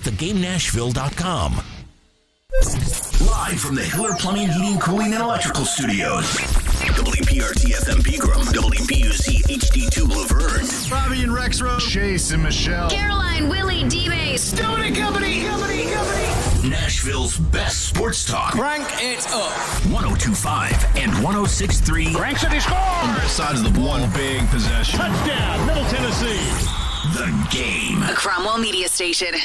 thegamenashville.com. Live from the Hiller Plumbing, Heating, Cooling, and Electrical Studios. WPRT-FM Pegram, WPUC HD2 Laverne. Bobby and Rex Road. Chase and Michelle. Caroline, Willie, D-Bay. Stone and Company. Nashville's best sports talk. Crank it up. 102.5 and 106.3. Crank City score. On both sides of the ball. One big possession. Touchdown, Middle Tennessee. The Game. A Cromwell Media Station.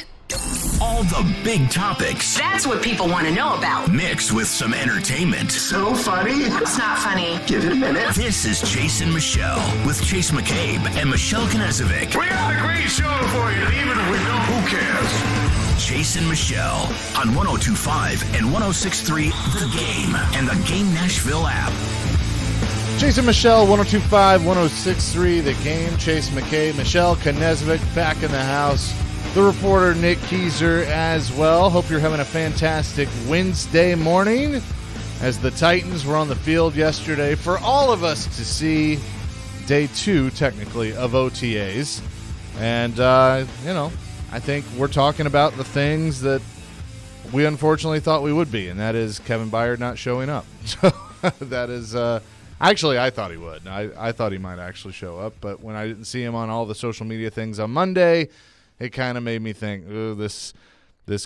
All the big topics. That's what people want to know about. Mixed with some entertainment. So funny. It's not funny. Give it a minute. This is Chase and Michelle with Chase McCabe and Michelle Knezovic. We got a great show for you, and even if we don't, who cares? Chase and Michelle on 102.5 and 106.3 The Game and the Game Nashville app. Chase and Michelle, 102.5, 106.3 The Game. Chase McCabe, Michelle Knezovic back in the house. The reporter, Nick Keyser, as well. Hope you're having a fantastic Wednesday morning as the Titans were on the field yesterday for all of us to see. Day 2, technically, of OTAs. And, I think we're talking about the things that we unfortunately thought we would be, and that is Kevin Byard not showing up. So that is actually, I thought he would. I thought he might actually show up, but when I didn't see him on all the social media things on Monday, it kind of made me think, oh, this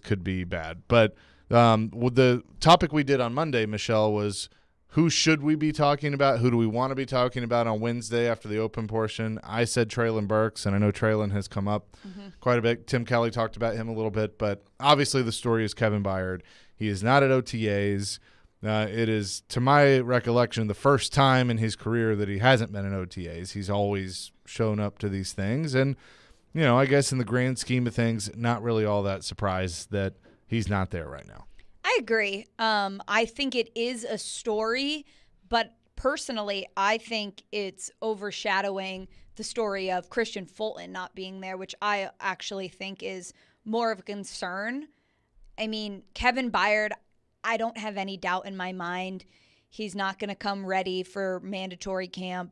could be bad. But the topic we did on Monday, Michelle, was who should we be talking about? Who do we want to be talking about on Wednesday after the open portion? I said Treylon Burks, and I know Treylon has come up quite a bit. Tim Kelly talked about him a little bit, but obviously the story is Kevin Byard. He is not at OTAs. It is, to my recollection, the first time in his career that he hasn't been in OTAs. He's always shown up to these things, and I guess in the grand scheme of things, not really all that surprised that he's not there right now. I agree. I think it is a story, but personally, I think it's overshadowing the story of Christian Fulton not being there, which I actually think is more of a concern. I mean, Kevin Byard, I don't have any doubt in my mind he's not going to come ready for mandatory camp,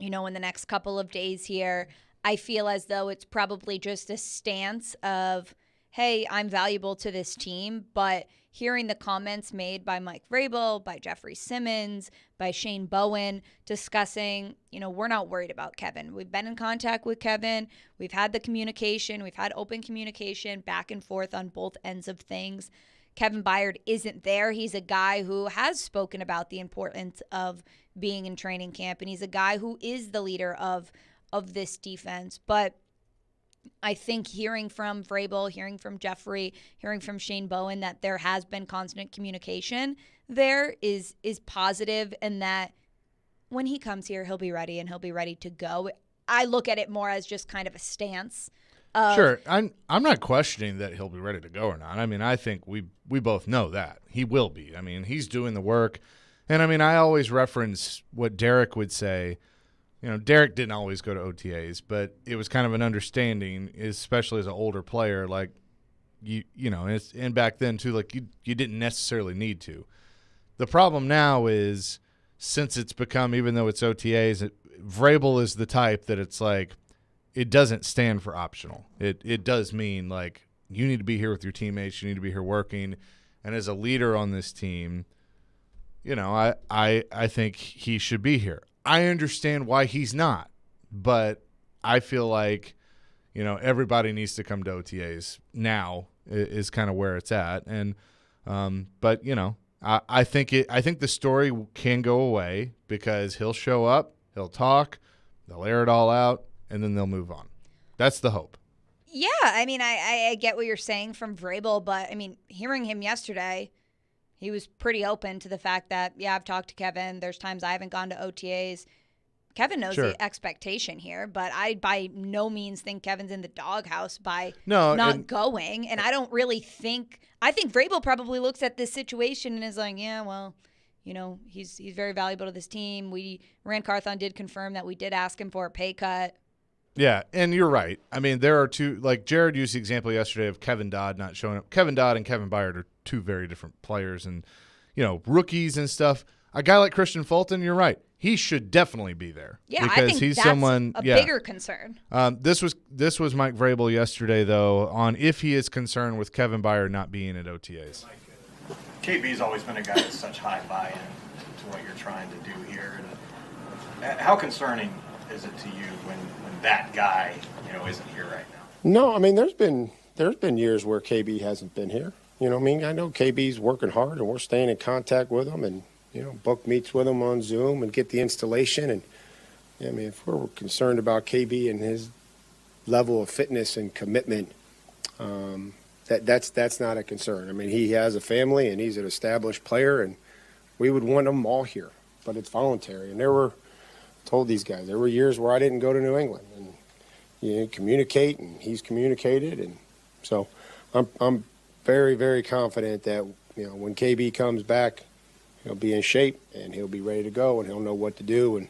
in the next couple of days here. I feel as though it's probably just a stance of, hey, I'm valuable to this team, but hearing the comments made by Mike Vrabel, by Jeffrey Simmons, by Shane Bowen discussing, we're not worried about Kevin. We've been in contact with Kevin. We've had the communication. We've had open communication back and forth on both ends of things. Kevin Byard isn't there. He's a guy who has spoken about the importance of being in training camp, and he's a guy who is the leader of this defense. But I think hearing from Vrabel, hearing from Jeffrey, hearing from Shane Bowen that there has been constant communication there is positive, and that when he comes here, he'll be ready and he'll be ready to go. I look at it more as just kind of a stance. Sure. I'm not questioning that he'll be ready to go or not. I mean, I think we both know that. He will be. I mean, he's doing the work. And, I always reference what Derek would say. Derek didn't always go to OTAs, but it was kind of an understanding, especially as an older player, like, and back then too, like you didn't necessarily need to. The problem now is, since it's become, even though it's OTAs, Vrabel is the type that it's like, it doesn't stand for optional. It does mean, like, you need to be here with your teammates, you need to be here working, and as a leader on this team, I think he should be here. I understand why he's not, but I feel like, everybody needs to come to OTAs now is kind of where it's at. And, but I think the story can go away because he'll show up, he'll talk, they'll air it all out, and then they'll move on. That's the hope. Yeah. I get what you're saying from Vrabel, but hearing him yesterday, he was pretty open to the fact that, yeah, I've talked to Kevin. There's times I haven't gone to OTAs. Kevin knows the expectation here, but I by no means think Kevin's in the doghouse by not going. And I don't really think – I think Vrabel probably looks at this situation and is like, yeah, well, he's very valuable to this team. Rand Carthon did confirm that we did ask him for a pay cut. Yeah, and you're right. There are two – like Jared used the example yesterday of Kevin Dodd not showing up. Kevin Dodd and Kevin Byard are two very different players and, rookies and stuff. A guy like Christian Fulton, you're right. he should definitely be there. Yeah, because I think he's that's someone, a bigger concern. This was Mike Vrabel yesterday, though, on if he is concerned with Kevin Byard not being at OTAs. KB's always been a guy with such high buy-in to what you're trying to do here. And how concerning is it to you when that guy, isn't here right now? No, I mean, there's been years where KB hasn't been here. I know KB's working hard, and we're staying in contact with him, and book meets with him on Zoom and get the installation. And if we're concerned about KB and his level of fitness and commitment, that's not a concern. I mean, he has a family and he's an established player, and we would want them all here, but it's voluntary. And I told these guys, there were years where I didn't go to New England, and communicate, and he's communicated, and so I'm very, very confident that when KB comes back, he'll be in shape and he'll be ready to go, and he'll know what to do, and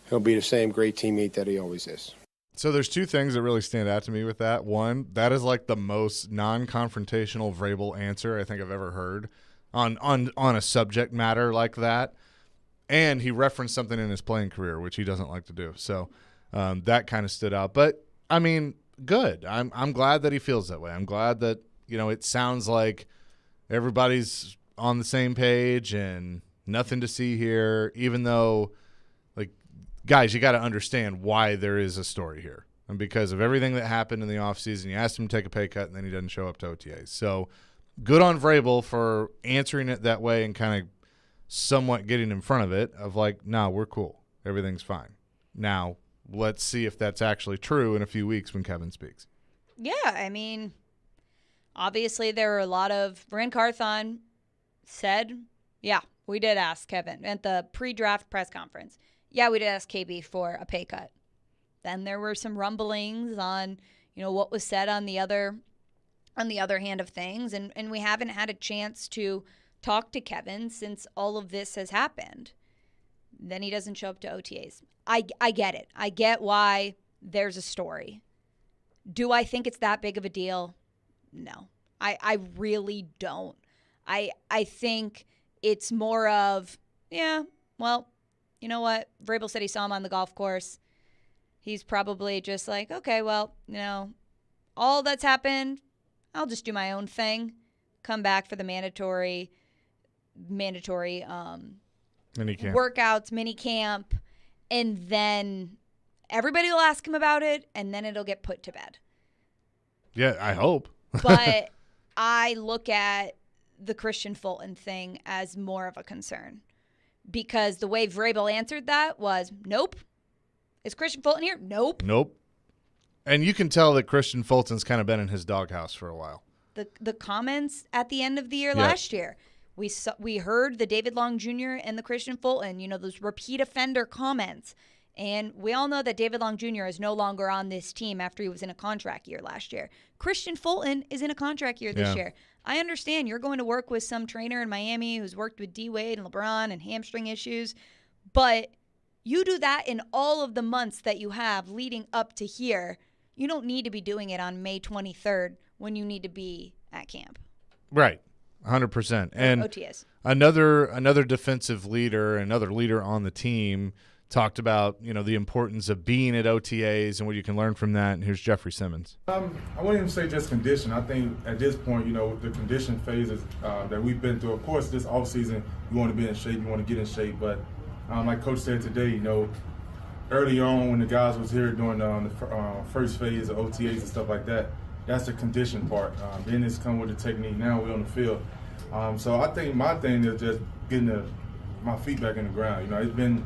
he'll be the same great teammate that he always is. So there's two things that really stand out to me with that. One, that is like the most non-confrontational Vrabel answer I think I've ever heard on a subject matter like that. And he referenced something in his playing career, which he doesn't like to do. So that kind of stood out. But, I mean, good. I'm glad that he feels that way. I'm glad that, it sounds like everybody's on the same page and nothing to see here, even though, guys, you got to understand why there is a story here. And because of everything that happened in the offseason, you asked him to take a pay cut, and then he doesn't show up to OTAs. So good on Vrabel for answering it that way and kind of somewhat getting in front of it of no, we're cool. Everything's fine. Now, let's see if that's actually true in a few weeks when Kevin speaks. Yeah, I mean, obviously there were a lot of – Ran Carthon said, yeah, we did ask Kevin at the pre-draft press conference. Yeah, we did ask KB for a pay cut. Then there were some rumblings on, what was said on the other hand of things, and we haven't had a chance to talk to Kevin since all of this has happened. Then he doesn't show up to OTAs. I get it. I get why there's a story. Do I think it's that big of a deal? No. I really don't. I think it's more of, yeah, well, you know what? Vrabel said he saw him on the golf course. He's probably just like, okay, well, all that's happened, I'll just do my own thing. Come back for the mandatory workouts, mini camp, and then everybody will ask him about it, and then it'll get put to bed. Yeah, I hope. But I look at the Christian Fulton thing as more of a concern. Because the way Vrabel answered that was, nope. Is Christian Fulton here? Nope. Nope. And you can tell that Christian Fulton's kind of been in his doghouse for a while. The comments at the end of the year last year, we heard the David Long Jr. and the Christian Fulton, those repeat offender comments. And we all know that David Long Jr. is no longer on this team after he was in a contract year last year. Christian Fulton is in a contract year this year. I understand you're going to work with some trainer in Miami who's worked with D-Wade and LeBron and hamstring issues, but you do that in all of the months that you have leading up to here. You don't need to be doing it on May 23rd when you need to be at camp. Right, 100%. And OTS. Another defensive leader, another leader on the team talked about, the importance of being at OTAs and what you can learn from that. And here's Jeffrey Simmons. I wouldn't even say just condition. I think at this point, the condition phases that we've been through, of course, this offseason, you want to be in shape, you want to get in shape. But like Coach said today, early on when the guys was here during the first phase of OTAs and stuff like that, that's the condition part. Then it's come with the technique. Now we're on the field. So I think my thing is just getting my feet back in the ground. It's been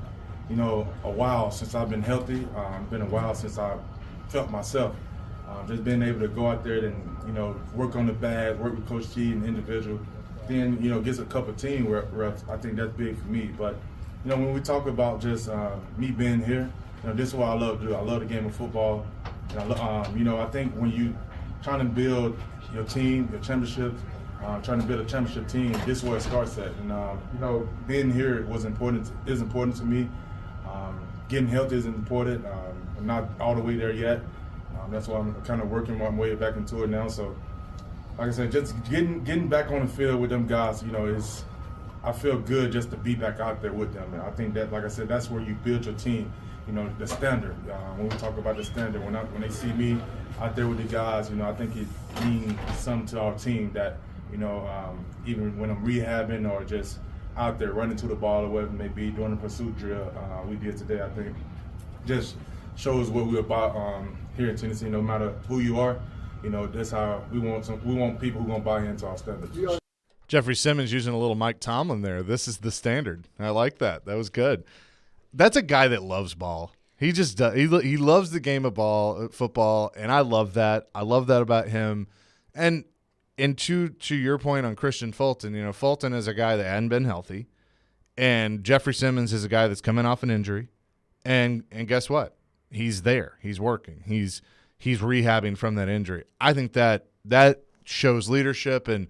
a while since I've been healthy. It's been a while since I felt myself. Just being able to go out there and, work on the bag, work with Coach G and the individual, then, gets a couple of team reps. I think that's big for me. But, when we talk about just me being here, this is what I love to do. I love the game of football. And I think when you trying to build your team, your championships, trying to build a championship team, this is where it starts at. And, being here is important to me. Getting healthy is important. I'm not all the way there yet. That's why I'm kind of working my way back into it now. So, like I said, just getting back on the field with them guys, I feel good just to be back out there with them. And I think that, like I said, that's where you build your team. You know, the standard. When we talk about the standard, when they see me out there with the guys, you know, I think it means something to our team that, you know, even when I'm rehabbing or just out there running to the ball or whatever it may be, doing the pursuit drill we did today, I think just shows what we're about here in Tennessee. No matter who you are, you know, that's how we want people who are going to buy into our standards. Jeffrey Simmons using a little Mike Tomlin there. This is the standard. I like that. That was good. That's a guy that loves ball. He just does. He loves the game of football, and I love that. I love that about him. And to your point on Christian Fulton, you know, Fulton is a guy that hadn't been healthy, and Jeffrey Simmons is a guy that's coming off an injury, and guess what? He's there. He's working. He's rehabbing from that injury. I think that shows leadership and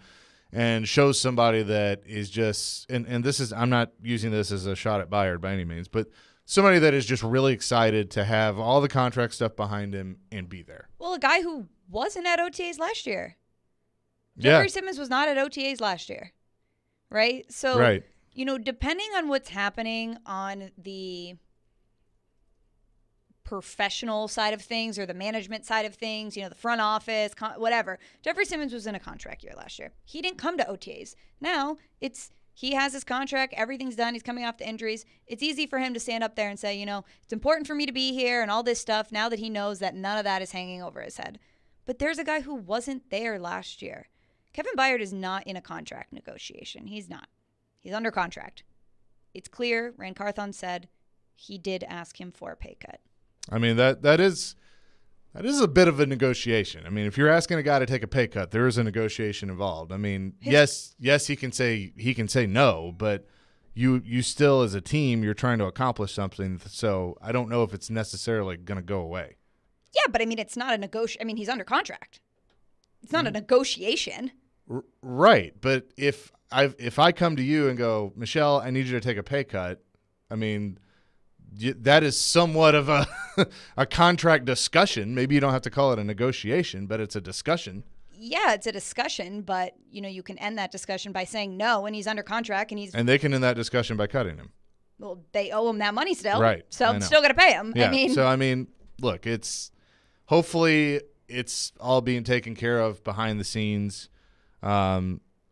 shows somebody that is just and this is, I'm not using this as a shot at Bayard by any means, but somebody that is just really excited to have all the contract stuff behind him and be there. Well, a guy who wasn't at OTAs last year. Yeah. Jeffrey Simmons was not at OTAs last year, right? So, right. You know, depending on what's happening on the professional side of things or the management side of things, you know, the front office, whatever. Jeffrey Simmons was in a contract year last year. He didn't come to OTAs. Now he has his contract. Everything's done. He's coming off the injuries. It's easy for him to stand up there and say, you know, it's important for me to be here and all this stuff now that he knows that none of that is hanging over his head. But there's a guy who wasn't there last year. Kevin Byard is not in a contract negotiation. He's not. He's under contract. It's clear. Rand Carthon said he did ask him for a pay cut. I mean, that is a bit of a negotiation. I mean, if you're asking a guy to take a pay cut, there is a negotiation involved. I mean, yes, he can say no, but you still as a team, you're trying to accomplish something. So I don't know if it's necessarily going to go away. Yeah, but I mean, it's not a negotiation. I mean, he's under contract. It's not a negotiation. Right, but if I come to you and go, Michelle, I need you to take a pay cut, I mean, that is somewhat of a contract discussion. Maybe you don't have to call it a negotiation, but it's a discussion. Yeah, it's a discussion, but you know, you can end that discussion by saying no, and he's under contract, and they can end that discussion by cutting him. Well, they owe him that money still, right? So I'm still gonna pay him. Yeah. I mean, look, hopefully it's all being taken care of behind the scenes.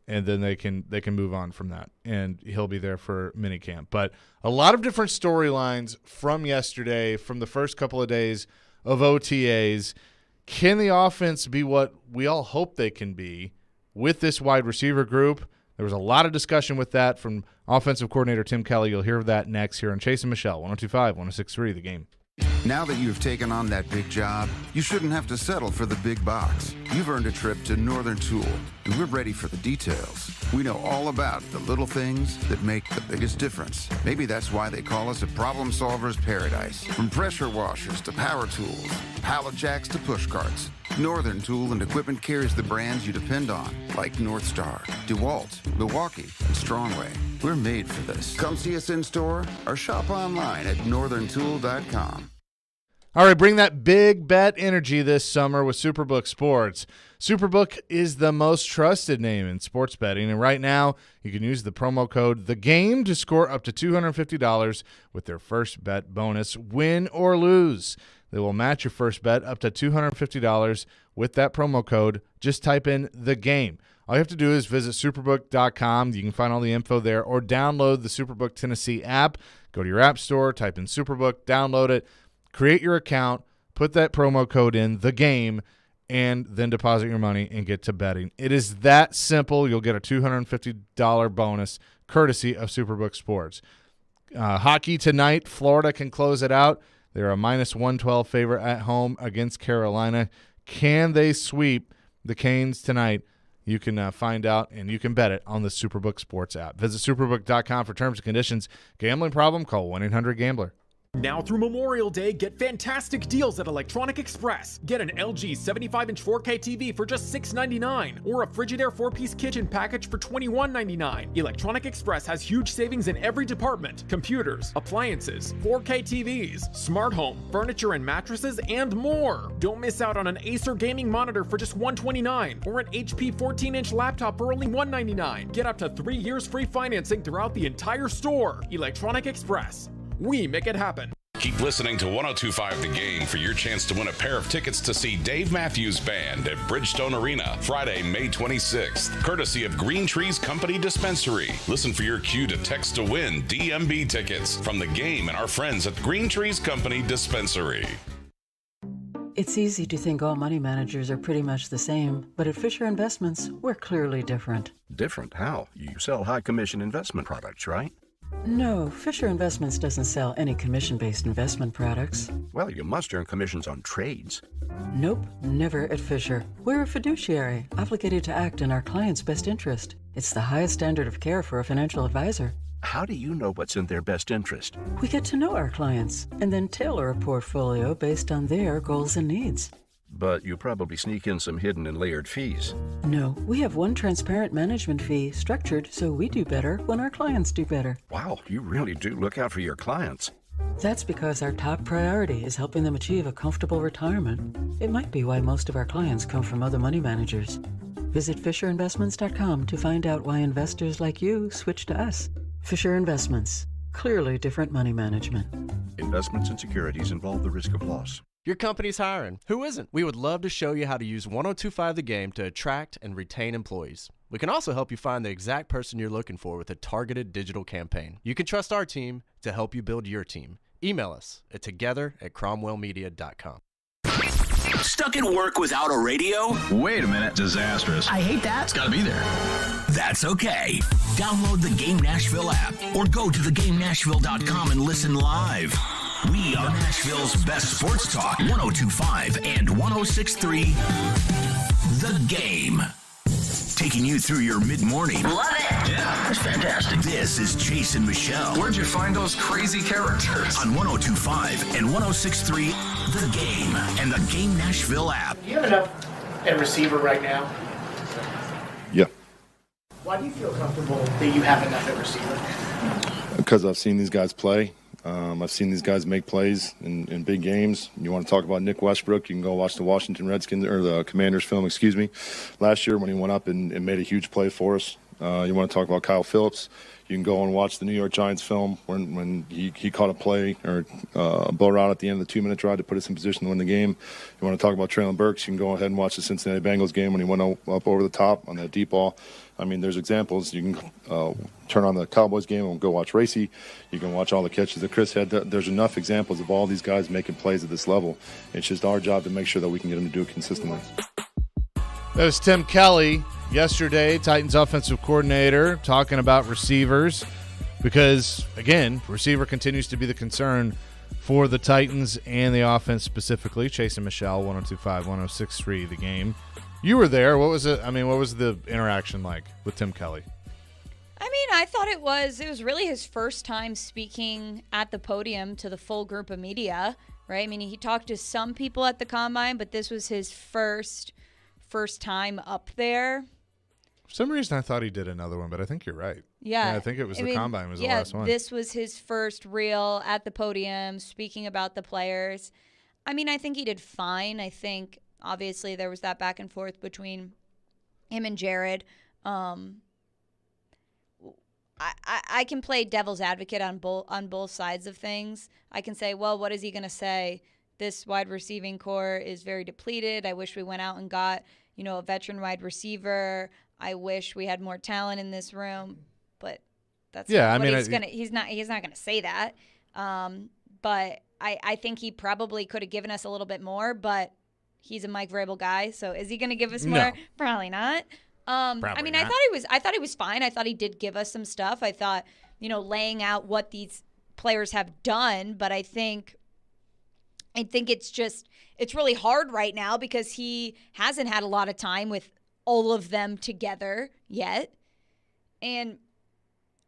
And then they can move on from that, and he'll be there for minicamp. But a lot of different storylines from yesterday, from the first couple of days of OTAs. Can the offense be what we all hope they can be with this wide receiver group? There was a lot of discussion with that from offensive coordinator Tim Kelly. You'll hear that next here on Chase and Michelle, 102.5, 106.3, The Game. Now that you've taken on that big job, you shouldn't have to settle for the big box. You've earned a trip to Northern Tool, and we're ready for the details. We know all about the little things that make the biggest difference. Maybe that's why they call us a problem solver's paradise. From pressure washers to power tools, pallet jacks to push carts, Northern Tool and Equipment carries the brands you depend on, like North Star, DeWalt, Milwaukee, and Strongway. We're made for this. Come see us in store or shop online at northerntool.com. All right, bring that big bet energy this summer with Superbook Sports. Superbook is the most trusted name in sports betting, and right now you can use the promo code THEGAME to score up to $250 with their first bet bonus, win or lose. They will match your first bet up to $250 with that promo code. Just type in THEGAME. All you have to do is visit superbook.com. You can find all the info there, or download the Superbook Tennessee app. Go to your app store, type in Superbook, download it. Create your account, put that promo code in, the game, and then deposit your money and get to betting. It is that simple. You'll get a $250 bonus courtesy of Superbook Sports. Hockey tonight, Florida can close it out. They're a -112 favorite at home against Carolina. Can they sweep the Canes tonight? You can find out, and you can bet it on the Superbook Sports app. Visit superbook.com for terms and conditions. Gambling problem? Call 1-800-GAMBLER. Now through Memorial Day, get fantastic deals at Electronic Express. Get an LG 75-inch 4K TV for just $6.99 or a Frigidaire 4-piece kitchen package for $21.99. Electronic Express has huge savings in every department: computers, appliances, 4K TVs, smart home, furniture and mattresses, and more. Don't miss out on an Acer gaming monitor for just $129 or an HP 14-inch laptop for only $199. Get up to 3 years free financing throughout the entire store. Electronic Express. We make it happen. Keep listening to 102.5 The Game for your chance to win a pair of tickets to see Dave Matthews Band at Bridgestone Arena Friday, May 26th, courtesy of Green Trees Company Dispensary. Listen for your cue to text to win DMB tickets from The Game and our friends at Green Trees Company Dispensary. It's easy to think all money managers are pretty much the same, but at Fisher Investments, we're clearly different. Different? How? You sell high commission investment products, right? No, Fisher Investments doesn't sell any commission-based investment products. Well, you must earn commissions on trades. Nope, never at Fisher. We're a fiduciary, obligated to act in our client's best interest. It's the highest standard of care for a financial advisor. How do you know what's in their best interest? We get to know our clients and then tailor a portfolio based on their goals and needs. But you probably sneak in some hidden and layered fees. No, we have one transparent management fee structured so we do better when our clients do better. Wow, you really do look out for your clients. That's because our top priority is helping them achieve a comfortable retirement. It might be why most of our clients come from other money managers. Visit FisherInvestments.com to find out why investors like you switch to us. Fisher Investments. Clearly different money management. Investments and securities involve the risk of loss. Your company's hiring. Who isn't? We would love to show you how to use 102.5 The Game to attract and retain employees. We can also help you find the exact person you're looking for with a targeted digital campaign. You can trust our team to help you build your team. Email us at together@cromwellmedia.com. Stuck at work without a radio? Wait a minute, disastrous. I hate that. It's gotta be there. That's okay. Download the Game Nashville app or go to thegamenashville.com and listen live. We are Nashville's best sports talk, 102.5 and 106.3 The Game. Taking you through your mid-morning. Love it. Yeah, that's fantastic. This is Chase and Michelle. Where'd you find those crazy characters? On 102.5 and 106.3 The Game and the Game Nashville app. Do you have enough at receiver right now? Yeah. Why do you feel comfortable that you have enough at receiver? Because I've seen these guys play. I've seen these guys make plays in big games. You want to talk about Nick Westbrook, you can go watch the Washington Redskins or the Commanders film, last year when he went up and made a huge play for us. You want to talk about Kyle Phillips, you can go and watch the New York Giants film when he caught a play or a blow route at the end of the 2-minute drive to put us in position to win the game. You want to talk about Traylon Burks, you can go ahead and watch the Cincinnati Bengals game when he went up over the top on that deep ball. I mean, there's examples. You can turn on the Cowboys game and go watch Racy. You can watch all the catches that Chris had. There's enough examples of all these guys making plays at this level. It's just our job to make sure that we can get them to do it consistently. That was Tim Kelly yesterday, Titans offensive coordinator, talking about receivers because, again, receiver continues to be the concern for the Titans and the offense specifically. Chase and Michelle, 102.5, 106.3 The Game. You were there. What was it? I mean, what was the interaction like with Tim Kelly? I mean, I thought it was really his first time speaking at the podium to the full group of media, right? I mean, he talked to some people at the Combine, but this was his first time up there. For some reason, I thought he did another one, but I think you're right. Yeah. I think it was the Combine was the last one. This was his first real at the podium speaking about the players. I mean, I think he did fine. I think, obviously, there was that back and forth between him and Jared. I can play devil's advocate on both sides of things. I can say, well, what is he going to say? This wide receiving core is very depleted. I wish we went out and got, a veteran wide receiver. I wish we had more talent in this room. But that's he's not going to say that. But I think he probably could have given us a little bit more, but he's a Mike Vrabel guy. So is he going to give us more? No. Probably not. I thought he was fine. I thought he did give us some stuff. I thought, laying out what these players have done, but I think it's really hard right now because he hasn't had a lot of time with all of them together yet. And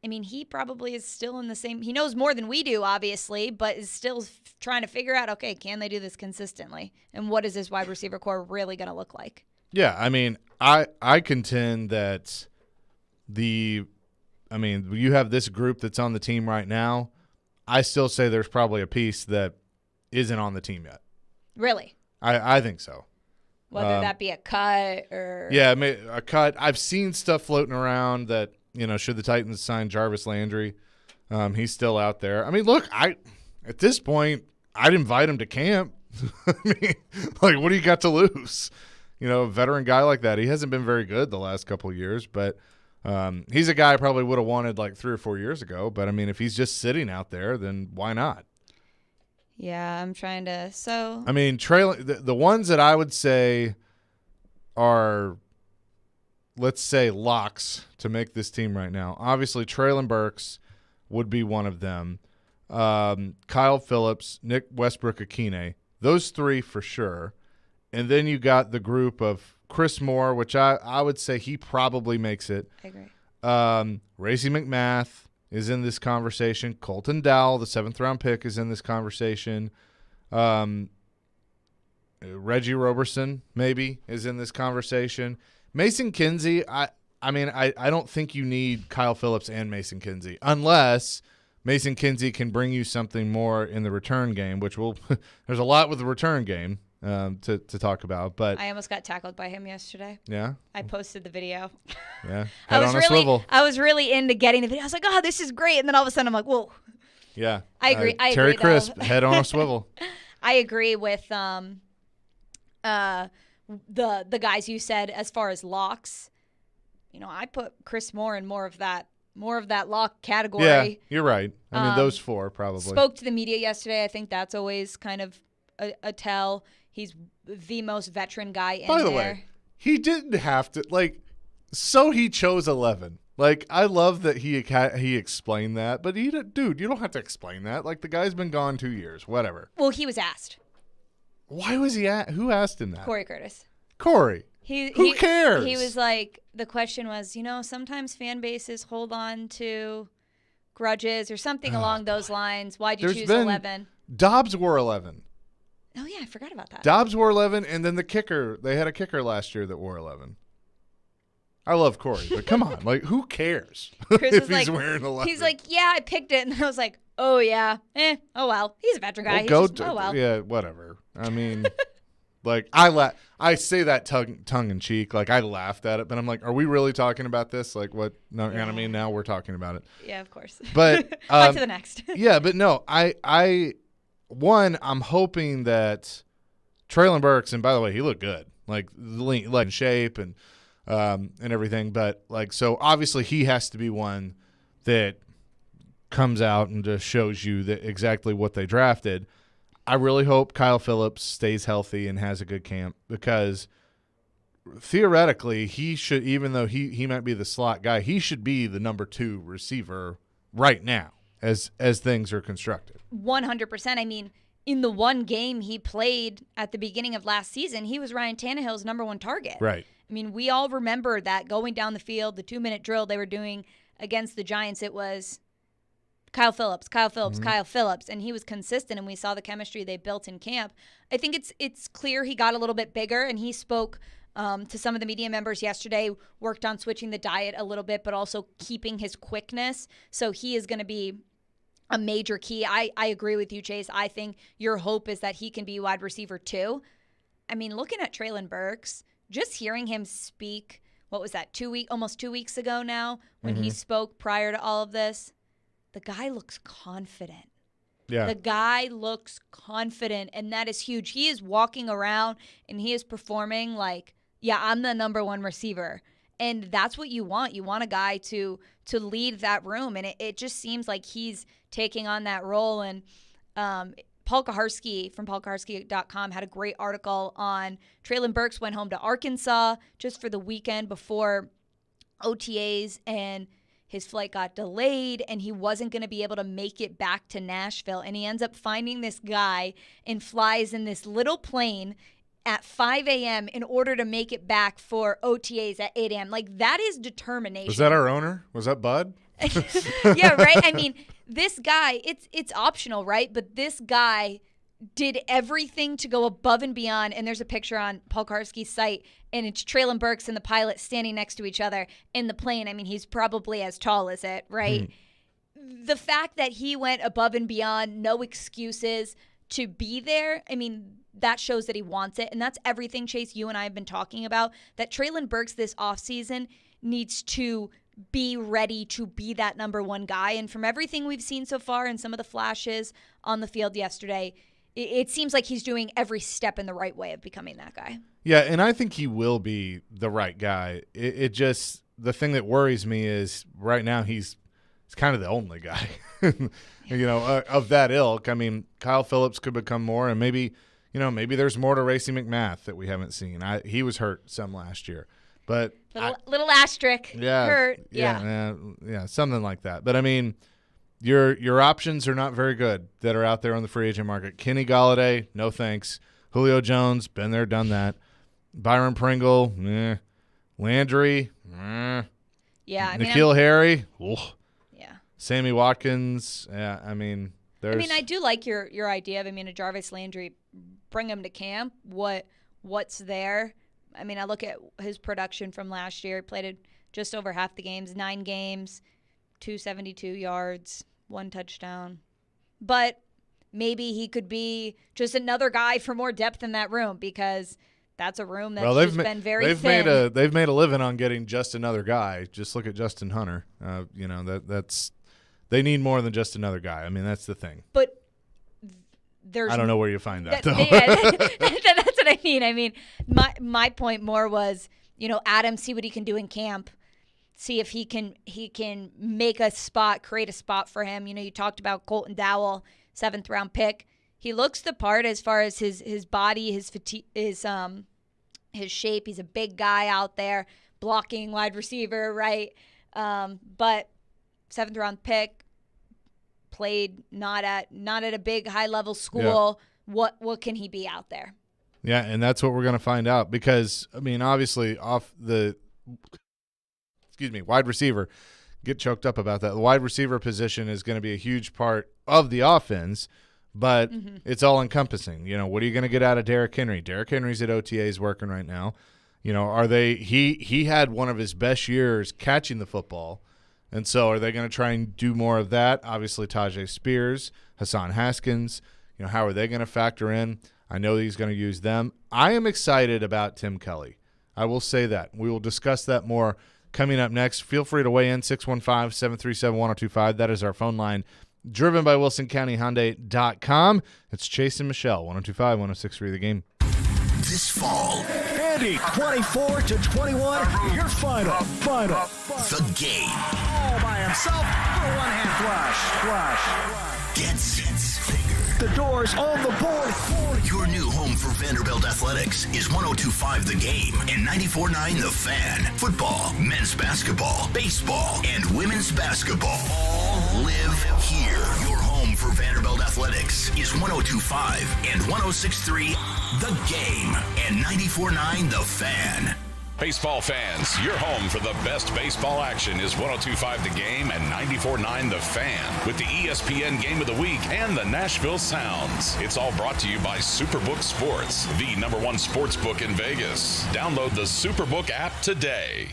I mean, he probably is still in the same. He knows more than we do, obviously, but is still trying to figure out, okay, can they do this consistently? And what is this wide receiver core really going to look like? Yeah, I mean, I contend that you have this group that's on the team right now. I still say there's probably a piece that isn't on the team yet. Really? I think so. Whether that be a cut or. Yeah, a cut. I've seen stuff floating around that, should the Titans sign Jarvis Landry, he's still out there. I mean, look, at this point, I'd invite him to camp. I mean, like, what do you got to lose? A veteran guy like that. He hasn't been very good the last couple of years, but he's a guy I probably would have wanted like 3 or 4 years ago. But, I mean, if he's just sitting out there, then why not? Yeah, I'm trying to. So. I mean, the ones that I would say are, let's say, locks to make this team right now. Obviously, Treylon Burks would be one of them. Kyle Phillips, Nick Westbrook-Akine. Those 3 for sure. And then you got the group of Chris Moore, which I would say he probably makes it. I agree. Racey McMath is in this conversation. Colton Dowell, the 7th-round pick, is in this conversation. Reggie Roberson, maybe, is in this conversation. Mason Kinsey, I don't think you need Kyle Phillips and Mason Kinsey unless Mason Kinsey can bring you something more in the return game, which there's a lot with the return game to talk about. But I almost got tackled by him yesterday. Yeah? I posted the video. Yeah. Head on a swivel. I was really into getting the video. I was like, oh, this is great. And then all of a sudden I'm like, whoa. Yeah. I agree. Terry Crisp, head on a swivel. I agree with the guys you said as far as locks. I put Chris Moore in more of that lock category. Yeah, you're right. I mean, those 4 probably. Spoke to the media yesterday. I think that's always kind of a tell. He's the most veteran guy in there. By the way, he didn't have to, so he chose 11. I love that he explained that, but dude, you don't have to explain that. The guy's been gone 2 years, whatever. Well, he was asked. Why was he who asked him that? Corey Curtis. Corey. Who cares? He was like, the question was, sometimes fan bases hold on to grudges or something along those lines. Why'd you choose 11? Dobbs wore 11. Oh, yeah, I forgot about that. Dobbs wore 11, and then the kicker, they had a kicker last year that wore 11. I love Corey, but come on, who cares if he's wearing 11? He's like, yeah, I picked it, and I was like, oh, yeah, oh, well, he's a veteran guy. Oh, well. Yeah, whatever. I mean, I say that tongue in cheek, I laughed at it, but I'm like, are we really talking about this? What? No, yeah. I mean, now we're talking about it. Yeah, of course. But on to the next. Yeah, but no, I'm hoping that Treylon Burks, and by the way, he looked good, in shape and everything. But so obviously he has to be one that comes out and just shows you that exactly what they drafted. I really hope Kyle Phillips stays healthy and has a good camp because theoretically he should, even though he might be the slot guy, he should be the number 2 receiver right now as things are constructed. 100%. I mean, in the one game he played at the beginning of last season, he was Ryan Tannehill's number 1 target. Right. I mean, we all remember that going down the field, the 2-minute drill they were doing against the Giants, it was Kyle Phillips, and he was consistent, and we saw the chemistry they built in camp. I think it's clear he got a little bit bigger, and he spoke to some of the media members yesterday, worked on switching the diet a little bit, but also keeping his quickness. So he is going to be a major key. I agree with you, Chase. I think your hope is that he can be wide receiver 2. I mean, looking at Treylon Burks, just hearing him speak, what was that, almost 2 weeks ago now, when he spoke prior to all of this, the guy looks confident. Yeah. The guy looks confident, and that is huge. He is walking around, and he is performing yeah, I'm the number 1 receiver. And that's what you want. You want a guy to lead that room, and it just seems like he's taking on that role. And Paul Kaharski from paulkaharski.com had a great article on Treylon Burks went home to Arkansas just for the weekend before OTAs, and his flight got delayed, and he wasn't going to be able to make it back to Nashville. And he ends up finding this guy and flies in this little plane at 5 a.m. in order to make it back for OTAs at 8 a.m. Like, that is determination. Was that our owner? Was that Bud? Yeah, right? I mean, this guy, it's optional, right? But this guy did everything to go above and beyond. And there's a picture on Paul Karski's site, and it's Traylon Burks and the pilot standing next to each other in the plane. I mean, he's probably as tall as it, right? The fact that he went above and beyond, no excuses to be there, I mean, that shows that he wants it. And that's everything, Chase, you and I have been talking about, that Traylon Burks this offseason needs to be ready to be that number one guy. And from everything we've seen so far and some of the flashes on the field yesterday, it seems like he's doing every step in the right way of becoming that guy. Yeah, and I think he will be the right guy. It just, the thing that worries me is right now he's kind of the only guy, of that ilk. I mean, Kyle Phillips could become more, and maybe there's more to Racey McMath that we haven't seen. He was hurt some last year, but little asterisk, hurt. Yeah, something like that. But I mean, your options are not very good that are out there on the free agent market. Kenny Golladay, no thanks. Julio Jones, been there, done that. Byron Pringle, Landry, yeah. I N'Keal Harry, yeah. Sammy Watkins, yeah. I mean, I do like your idea of, a Jarvis Landry, bring him to camp. What's there? I mean, I look at his production from last year. He played just over half the games, 9 games, 272 yards, 1 touchdown. But maybe he could be just another guy for more depth in that room, because that's a room that's just been very thin. They've made a living on getting just another guy. Just look at Justin Hunter. They need more than just another guy. I mean, that's the thing. But I don't know where you find that, though. That's what I mean. I mean, my point more was, Adam, see what he can do in camp. See if he can make a spot, create a spot for him. You talked about Colton Dowell, 7th round pick. He looks the part as far as his body, his fatigue, his shape. He's a big guy out there, blocking wide receiver, right? But 7th round pick, played not at a big high level school. Yeah. What can he be out there? Yeah, and that's what we're going to find out, because obviously off the wide receiver, get choked up about that. The wide receiver position is going to be a huge part of the offense, but it's all encompassing. What are you going to get out of Derrick Henry? Derrick Henry's at OTAs working right now. He had one of his best years catching the football. And so are they going to try and do more of that? Obviously, Tajay Spears, Hassan Haskins, how are they going to factor in? I know he's going to use them. I am excited about Tim Kelly. I will say that. We will discuss that more coming up next. Feel free to weigh in, 615-737-1025. That is our phone line, driven by WilsonCountyHyundai.com. It's Chase and Michelle, 1025, 1063 The Game. This fall, Andy, 24-21, your final. The Game. All by himself for a one-hand flash. Gets bigger. The doors on the board. Your new home for Vanderbilt Athletics is 1025 The Game and 94.9 The Fan. Football, men's basketball, baseball, and women's basketball all live here. Your home for Vanderbilt Athletics is 1025 and 1063 The Game and 94.9 The Fan. Baseball fans, your home for the best baseball action is 102.5 The Game and 94.9 The Fan, with the ESPN Game of the Week and the Nashville Sounds. It's all brought to you by Superbook Sports, the #1 sports book in Vegas. Download the Superbook app today.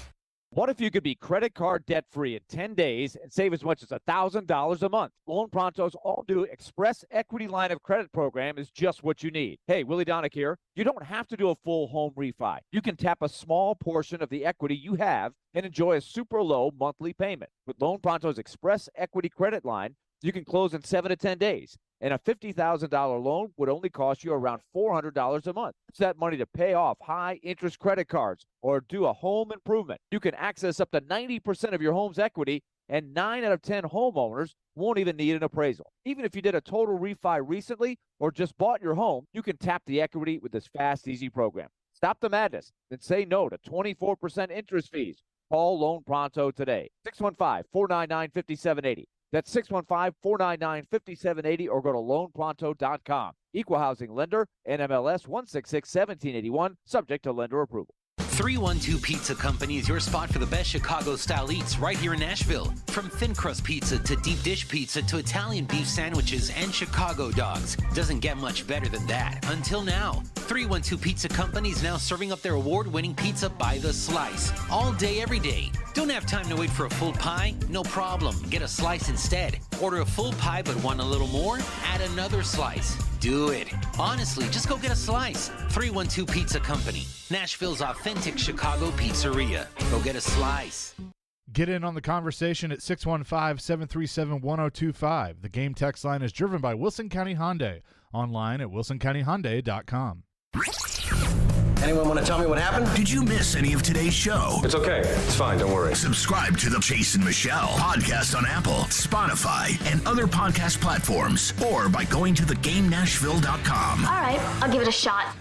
What if you could be credit card debt-free in 10 days and save as much as $1,000 a month? Loan Pronto's all-new Express Equity Line of Credit program is just what you need. Hey, Willie Donick here. You don't have to do a full home refi. You can tap a small portion of the equity you have and enjoy a super low monthly payment. With Loan Pronto's Express Equity Credit Line, you can close in 7 to 10 days. And a $50,000 loan would only cost you around $400 a month. It's that money to pay off high-interest credit cards or do a home improvement. You can access up to 90% of your home's equity, and 9 out of 10 homeowners won't even need an appraisal. Even if you did a total refi recently or just bought your home, you can tap the equity with this fast, easy program. Stop the madness and say no to 24% interest fees. Call Loan Pronto today. 615-499-5780. That's 615-499-5780 or go to loanpronto.com. Equal housing lender, NMLS 1661781, subject to lender approval. 312 Pizza Company is your spot for the best Chicago-style eats right here in Nashville. From thin crust pizza to deep dish pizza to Italian beef sandwiches and Chicago dogs. Doesn't get much better than that. Until now. 312 Pizza Company is now serving up their award-winning pizza by the slice. All day, every day. Don't have time to wait for a full pie? No problem. Get a slice instead. Order a full pie but want a little more? Add another slice. Do it. Honestly, just go get a slice. 312 Pizza Company, Nashville's authentic Chicago pizzeria. Go get a slice. Get in on the conversation at 615-737-1025. The game text line is driven by Wilson County Hyundai. Online at wilsoncountyhyundai.com. Anyone want to tell me what happened? Did you miss any of today's show? It's okay. It's fine. Don't worry. Subscribe to the Chase and Michelle podcast on Apple, Spotify, and other podcast platforms, or by going to thegamenashville.com. All right, I'll give it a shot.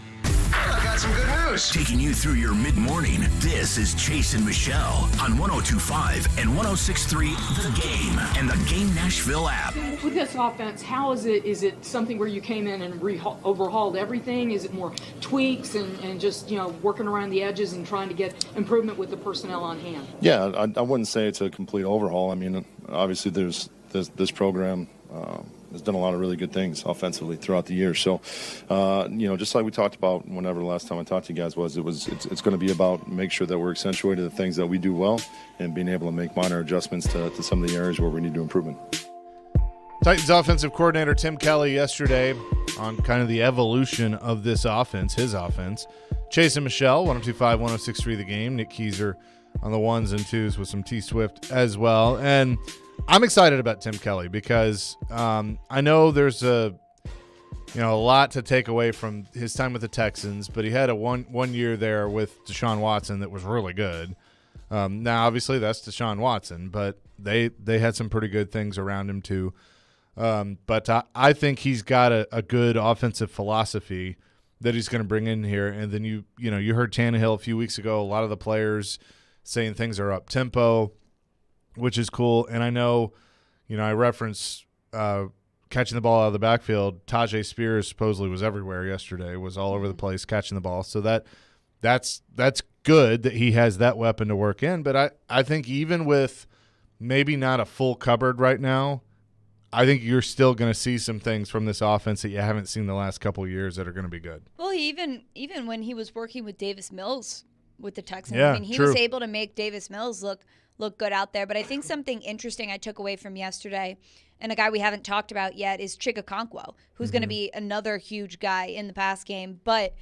I got some good news. Taking you through your mid-morning. This is Chase and Michelle on 102.5 and 106.3 The Game and the Game Nashville app. With this offense, how is it? Is it something where you came in and overhauled everything? Is it more tweaks and just, working around the edges and trying to get improvement with the personnel on hand? Yeah, I wouldn't say it's a complete overhaul. I mean, obviously there's this program has done a lot of really good things offensively throughout the year. So, just like we talked about whenever the last time I talked to you guys it's going to be about make sure that we're accentuating the things that we do well and being able to make minor adjustments to some of the areas where we need to improvement. Titans offensive coordinator Tim Kelly yesterday on kind of the evolution of this offense, his offense. Chase and Michelle, 102.5, 106.3 The Game. Nick Keyser on the ones and twos with some T-Swift as well. And I'm excited about Tim Kelly because I know there's a lot to take away from his time with the Texans, but he had a one year there with Deshaun Watson that was really good. Now, obviously, that's Deshaun Watson, but they had some pretty good things around him too. But I think he's got a good offensive philosophy that he's going to bring in here. And then you heard Tannehill a few weeks ago. A lot of the players saying things are up tempo, which is cool. And I know, I reference catching the ball out of the backfield. Tajay Spears supposedly was everywhere yesterday, was all over the place catching the ball. So that's good that he has that weapon to work in. But I think even with maybe not a full cupboard right now, I think you're still going to see some things from this offense that you haven't seen the last couple of years that are going to be good. Well, even when he was working with Davis Mills with the Texans, yeah, he was able to make Davis Mills look good out there. But I think something interesting I took away from yesterday, and a guy we haven't talked about yet, is Chig Okonkwo, who's going to be another huge guy in the pass game. But,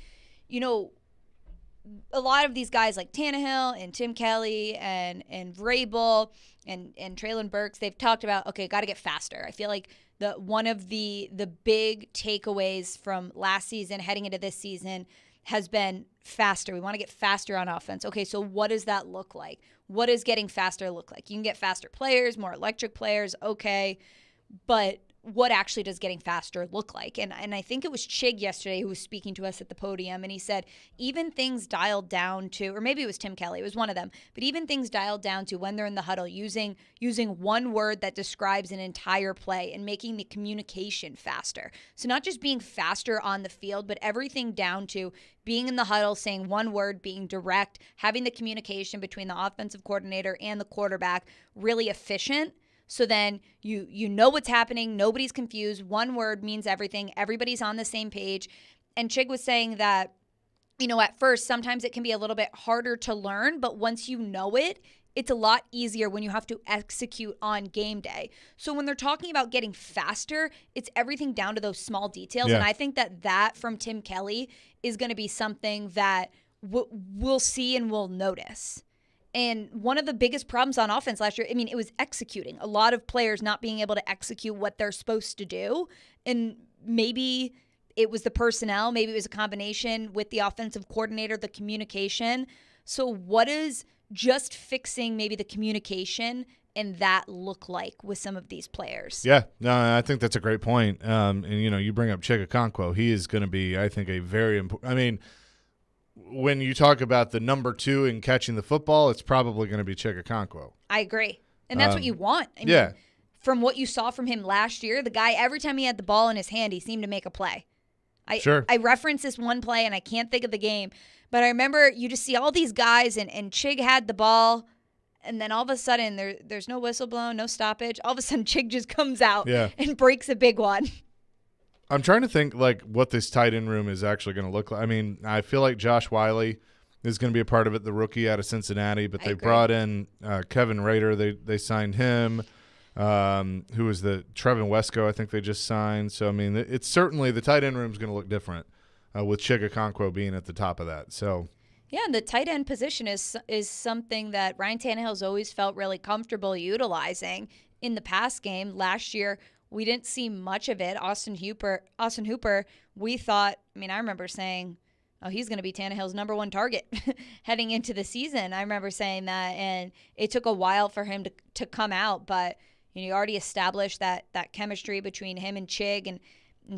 a lot of these guys like Tannehill and Tim Kelly and Vrabel and Treylon Burks, they've talked about, okay, got to get faster. I feel like one of the big takeaways from last season heading into this season has been faster. We want to get faster on offense. Okay, so what does that look like? What does getting faster look like? You can get faster players, more electric players, okay, but what actually does getting faster look like? And I think it was Chig yesterday who was speaking to us at the podium, and he said even things dialed down to, or maybe it was Tim Kelly, it was one of them, but even things dialed down to when they're in the huddle, using one word that describes an entire play and making the communication faster. So not just being faster on the field, but everything down to being in the huddle, saying one word, being direct, having the communication between the offensive coordinator and the quarterback really efficient. So then you know what's happening. Nobody's confused. One word means everything. Everybody's on the same page. And Chig was saying that, at first, sometimes it can be a little bit harder to learn, but once you know it, it's a lot easier when you have to execute on game day. So when they're talking about getting faster, it's everything down to those small details. Yeah. And I think that from Tim Kelly is going to be something that we'll see and we'll notice. And one of the biggest problems on offense last year, it was executing. A lot of players not being able to execute what they're supposed to do. And maybe it was the personnel. Maybe it was a combination with the offensive coordinator, the communication. So what is just fixing maybe the communication and that look like with some of these players? Yeah, no, I think that's a great point. And, you bring up Chig Okonkwo. He is going to be, I think, a very important – when you talk about the number 2 in catching the football, it's probably going to be Chig Okonkwo. I agree. And that's what you want. Yeah. from what you saw from him last year, the guy, every time he had the ball in his hand, he seemed to make a play. I referenced this one play, and I can't think of the game, but I remember you just see all these guys, and Chig had the ball, and then all of a sudden there's no whistle blown, no stoppage. All of a sudden Chig just comes out and breaks a big one. I'm trying to think like what this tight end room is actually going to look like. I mean, I feel like Josh Wiley is going to be a part of it, the rookie out of Cincinnati, but they brought in Kevin Rader. They signed him. Who was the Trevin Wesco, I think they just signed. So, I mean, it's certainly the tight end room is going to look different with Chig Okonkwo being at the top of that. So, yeah, and the tight end position is something that Ryan Tannehill's always felt really comfortable utilizing in the pass game. Last year, we didn't see much of it. Austin Hooper, we thought, I mean, I remember saying, oh, he's going to be Tannehill's number one target heading into the season. I remember saying that, and it took a while for him to come out, but you already established that chemistry between him and Chig. And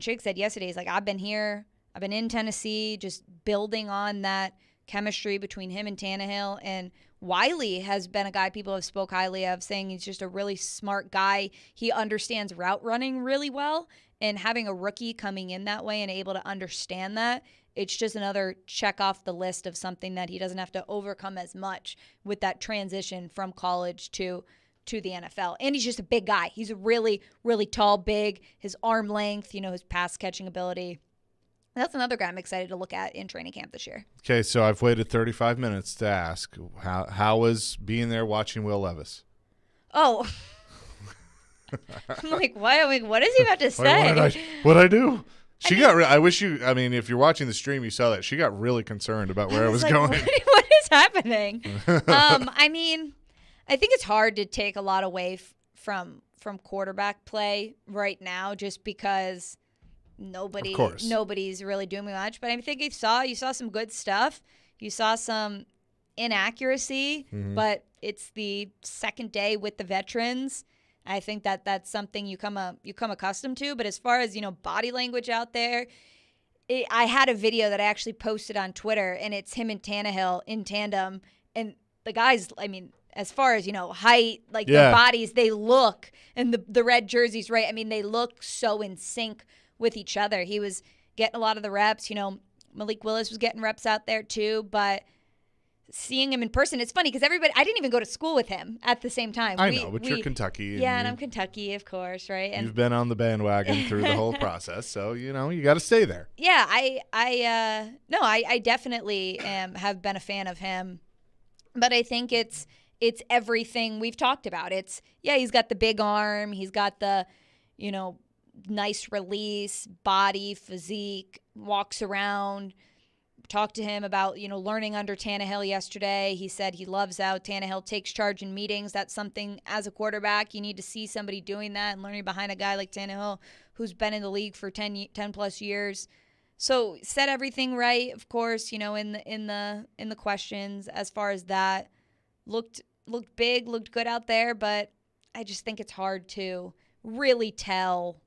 Chig said yesterday, he's like, I've been here. I've been in Tennessee, just building on that chemistry between him and Tannehill. And Wiley has been a guy people have spoke highly of, saying he's just a really smart guy. He understands route running really well. And having a rookie coming in that way and able to understand that, it's just another check off the list of something that he doesn't have to overcome as much with that transition from college to the NFL. And he's just a big guy. He's a really, really tall, big, his arm length, his pass catching ability. That's another guy I'm excited to look at in training camp this year. Okay, so I've waited 35 minutes to ask, how was being there watching Will Levis? Oh. I'm like, why? What does he have to say? What'd I do? If you're watching the stream, you saw that. She got really concerned about where I was going. What is happening? I think it's hard to take a lot away from quarterback play right now, just because nobody's really doing much. But I think you saw some good stuff. You saw some inaccuracy, but it's the second day with the veterans. I think that's something you come accustomed to. But as far as body language out there, I had a video that I actually posted on Twitter, and it's him and Tannehill in tandem, and the guys, I mean, as far as, height, their bodies, they look, and the red jerseys, right? I mean, they look so in sync with each other. He was getting a lot of the reps. Malik Willis was getting reps out there too, but seeing him in person, it's funny because I didn't even go to school with him at the same time. I know, but you're Kentucky. Yeah, and I'm Kentucky, of course, right? And you've been on the bandwagon through the whole process, so, you got to stay there. Yeah, I definitely have been a fan of him, but I think it's everything we've talked about. He's got the big arm. He's got the, nice release, body, physique, walks around. Talked to him about, learning under Tannehill yesterday. He said he loves how Tannehill takes charge in meetings. That's something as a quarterback, you need to see somebody doing that and learning behind a guy like Tannehill who's been in the league for 10 plus years. So said everything right, of course, in the questions as far as that. Looked big, looked good out there, but I just think it's hard to really tell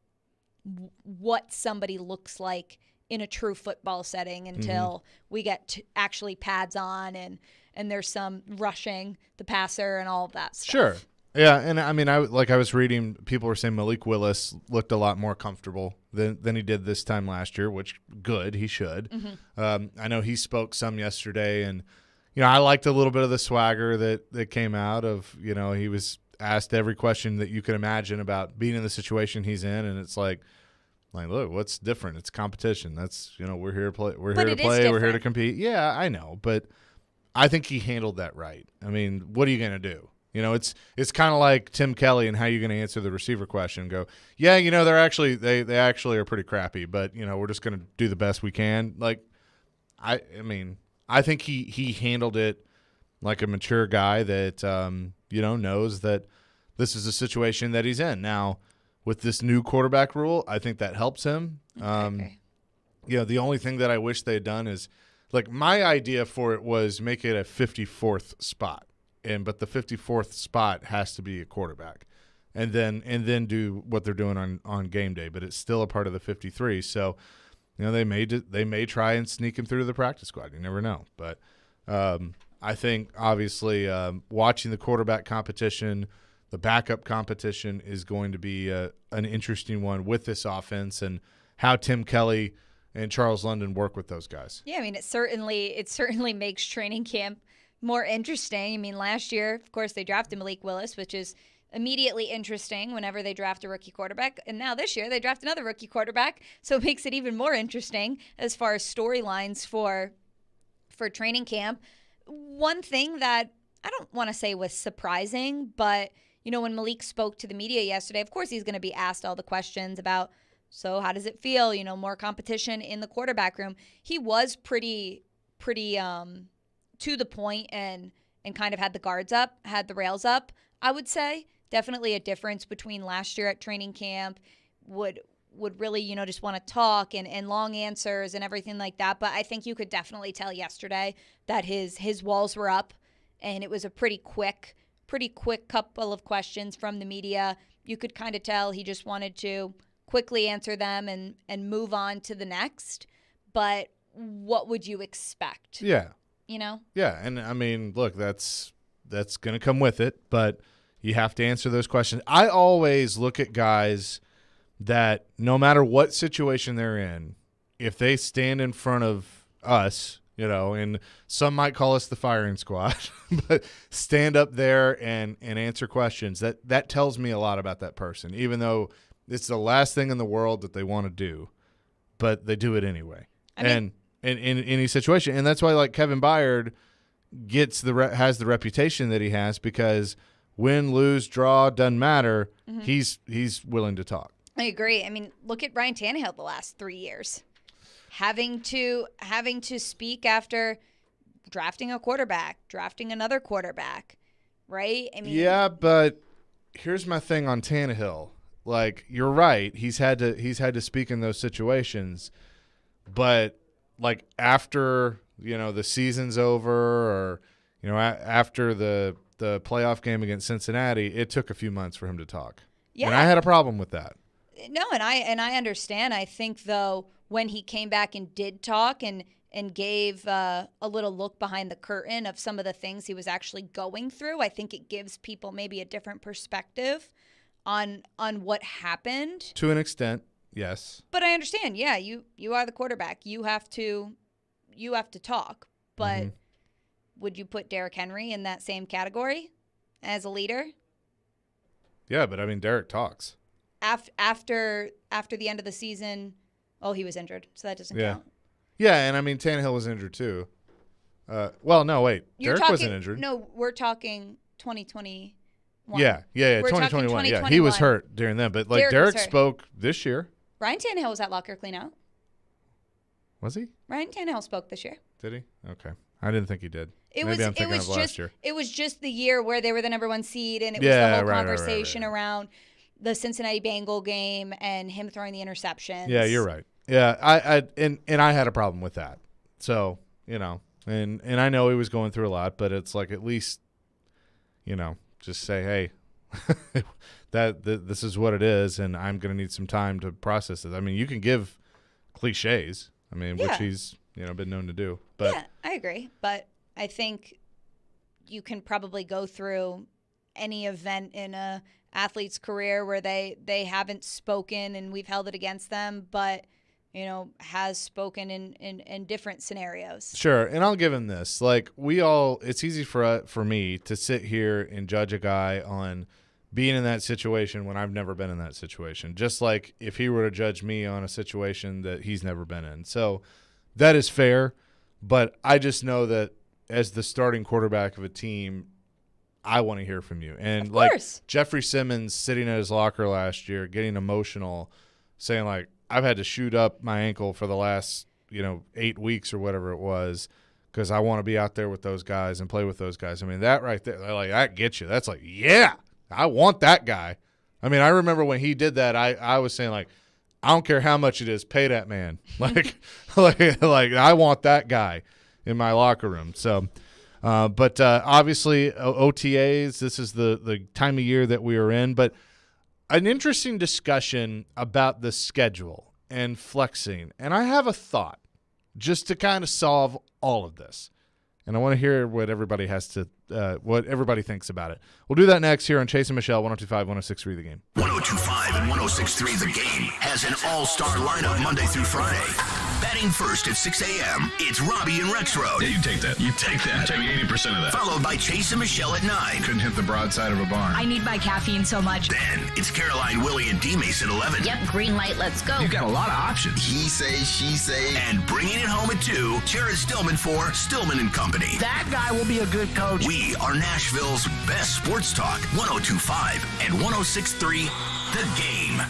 what somebody looks like in a true football setting until we get actually pads on and there's some rushing the passer and all of that stuff. Sure. Yeah, and I mean, I was reading, people were saying Malik Willis looked a lot more comfortable than he did this time last year, which good, he should. I know he spoke some yesterday, and I liked a little bit of the swagger that came out of, he was asked every question that you could imagine about being in the situation he's in, and it's like, look, what's different? It's competition. That's, we're here to play. We're here to play. We're here to compete. Yeah, I know, but I think he handled that right. I mean, what are you going to do? It's kind of like Tim Kelly and how you're going to answer the receiver question. Go, yeah, they're actually they actually are pretty crappy, but we're just going to do the best we can. I think he handled it like a mature guy that knows that this is a situation that he's in now. With this new quarterback rule, I think that helps him. Okay. The only thing that I wish they had done is, my idea for it was make it a 54th spot, but the 54th spot has to be a quarterback, and then do what they're doing on game day. But it's still a part of the 53. So, they may try and sneak him through to the practice squad. You never know. But I think obviously watching the quarterback competition, the backup competition is going to be an interesting one with this offense and how Tim Kelly and Charles London work with those guys. Yeah, I mean, it certainly makes training camp more interesting. I mean, last year, of course, they drafted Malik Willis, which is immediately interesting whenever they draft a rookie quarterback. And now this year, they draft another rookie quarterback, so it makes it even more interesting as far as storylines for training camp. One thing that I don't want to say was surprising, but, when Malik spoke to the media yesterday, of course he's going to be asked all the questions about, so how does it feel, more competition in the quarterback room. He was pretty to the point and kind of had the guards up, had the rails up, I would say. Definitely a difference between last year at training camp, would really, just want to talk and long answers and everything like that. But I think you could definitely tell yesterday that his walls were up, and it was a pretty quick couple of questions from the media. You could kind of tell he just wanted to quickly answer them and move on to the next. But what would you expect? Yeah. Yeah, and I mean, look, that's going to come with it, but you have to answer those questions. I always look at guys that no matter what situation they're in, if they stand in front of us, and some might call us the firing squad, but stand up there and answer questions, that tells me a lot about that person, even though it's the last thing in the world that they want to do, but they do it anyway. And in any situation. And that's why, like, Kevin Byard has the reputation that he has, because win, lose, draw, doesn't matter. Mm-hmm. He's willing to talk. I agree. I mean, look at Ryan Tannehill the last 3 years. Having to speak after drafting a quarterback, drafting another quarterback, right? I mean, yeah, but here's my thing on Tannehill. Like, you're right. He's had to speak in those situations, but like after the season's over, or after the playoff game against Cincinnati, it took a few months for him to talk. Yeah, and I had a problem with that. No, and I understand. I think, though, when he came back and did talk and gave a little look behind the curtain of some of the things he was actually going through, I think it gives people maybe a different perspective on what happened. To an extent, yes. But I understand. Yeah, you are the quarterback. You have to talk. But would you put Derrick Henry in that same category as a leader? Yeah, but I mean, Derrick talks. After the end of the season, he was injured, so that doesn't count. Yeah, and I mean, Tannehill was injured too. Well, no, wait. Derrick wasn't injured. No, we're talking 2021. Yeah, 2021. Yeah, he was hurt during that. But, like, Derrick spoke this year. Ryan Tannehill was at locker cleanout. Was he? Ryan Tannehill spoke this year. Did he? Okay. I didn't think he did. I'm thinking of last year. It was just the year where they were the number one seed, and it was the whole conversation around the Cincinnati Bengal game and him throwing the interceptions. Yeah, you're right. Yeah, I had a problem with that. So, and I know he was going through a lot, but it's like, at least, just say, hey, this is what it is, and I'm going to need some time to process it. I mean, you can give cliches, which he's, been known to do. But yeah, I agree. But I think you can probably go through any event in a athlete's career where they haven't spoken and we've held it against them, but has spoken in different scenarios. Sure, and I'll give him this. Like, it's easy for me to sit here and judge a guy on being in that situation when I've never been in that situation, just like if he were to judge me on a situation that he's never been in. So that is fair, but I just know that as the starting quarterback of a team, I want to hear from you. And, like, Jeffrey Simmons sitting at his locker last year, getting emotional, saying, like, I've had to shoot up my ankle for the last, 8 weeks or whatever it was, because I want to be out there with those guys and play with those guys. I mean, that right there, like, that gets you. That's like, yeah, I want that guy. I mean, I remember when he did that, I was saying, like, I don't care how much it is, pay that man. like I want that guy in my locker room. So, but obviously OTAs, this is the time of year that we are in. But an interesting discussion about the schedule and flexing. And I have a thought just to kind of solve all of this. And I want to hear what everybody what everybody thinks about it. We'll do that next here on Chase and Michelle, 102.5, 106.3 The Game. 102.5 and 106.3 The Game has an all-star lineup Monday through Friday. Batting first at 6 a.m., it's Robbie and Rexroad. Yeah, you take that. You take that. Take 80% of that. Followed by Chase and Michelle at 9. Couldn't hit the broadside of a barn. I need my caffeine so much. Then it's Caroline, Willie, and D-Mace at 11. Yep, green light, let's go. You've got a lot of options. He say, she say. And bringing it home at 2, Jared Stillman for Stillman and Company. That guy will be a good coach. We are Nashville's best sports talk, 102.5 and 106.3 The Game.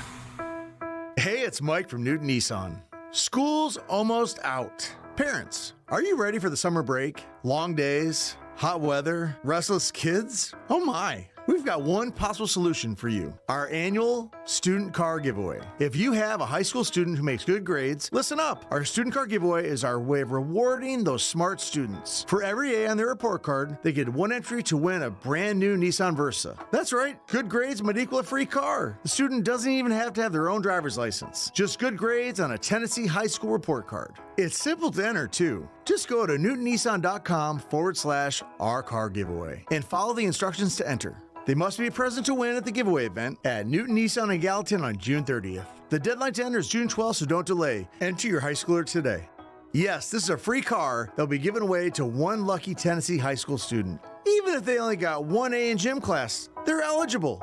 Hey, it's Mike from Newton Nissan. School's almost out. Parents, are you ready for the summer break? Long days, hot weather, restless kids? Oh my! We've got one possible solution for you. Our annual student car giveaway. If you have a high school student who makes good grades, listen up. Our student car giveaway is our way of rewarding those smart students. For every A on their report card, they get one entry to win a brand new Nissan Versa. That's right. Good grades might equal a free car. The student doesn't even have to have their own driver's license. Just good grades on a Tennessee high school report card. It's simple to enter too. Just go to newtonnissan.com/our car giveaway and follow the instructions to enter. They must be present to win at the giveaway event at Newton Nissan in Gallatin on June 30th. The deadline to enter is June 12th, so don't delay. Enter your high schooler today. Yes, this is a free car that'll be given away to one lucky Tennessee high school student. Even if they only got one A in gym class, they're eligible.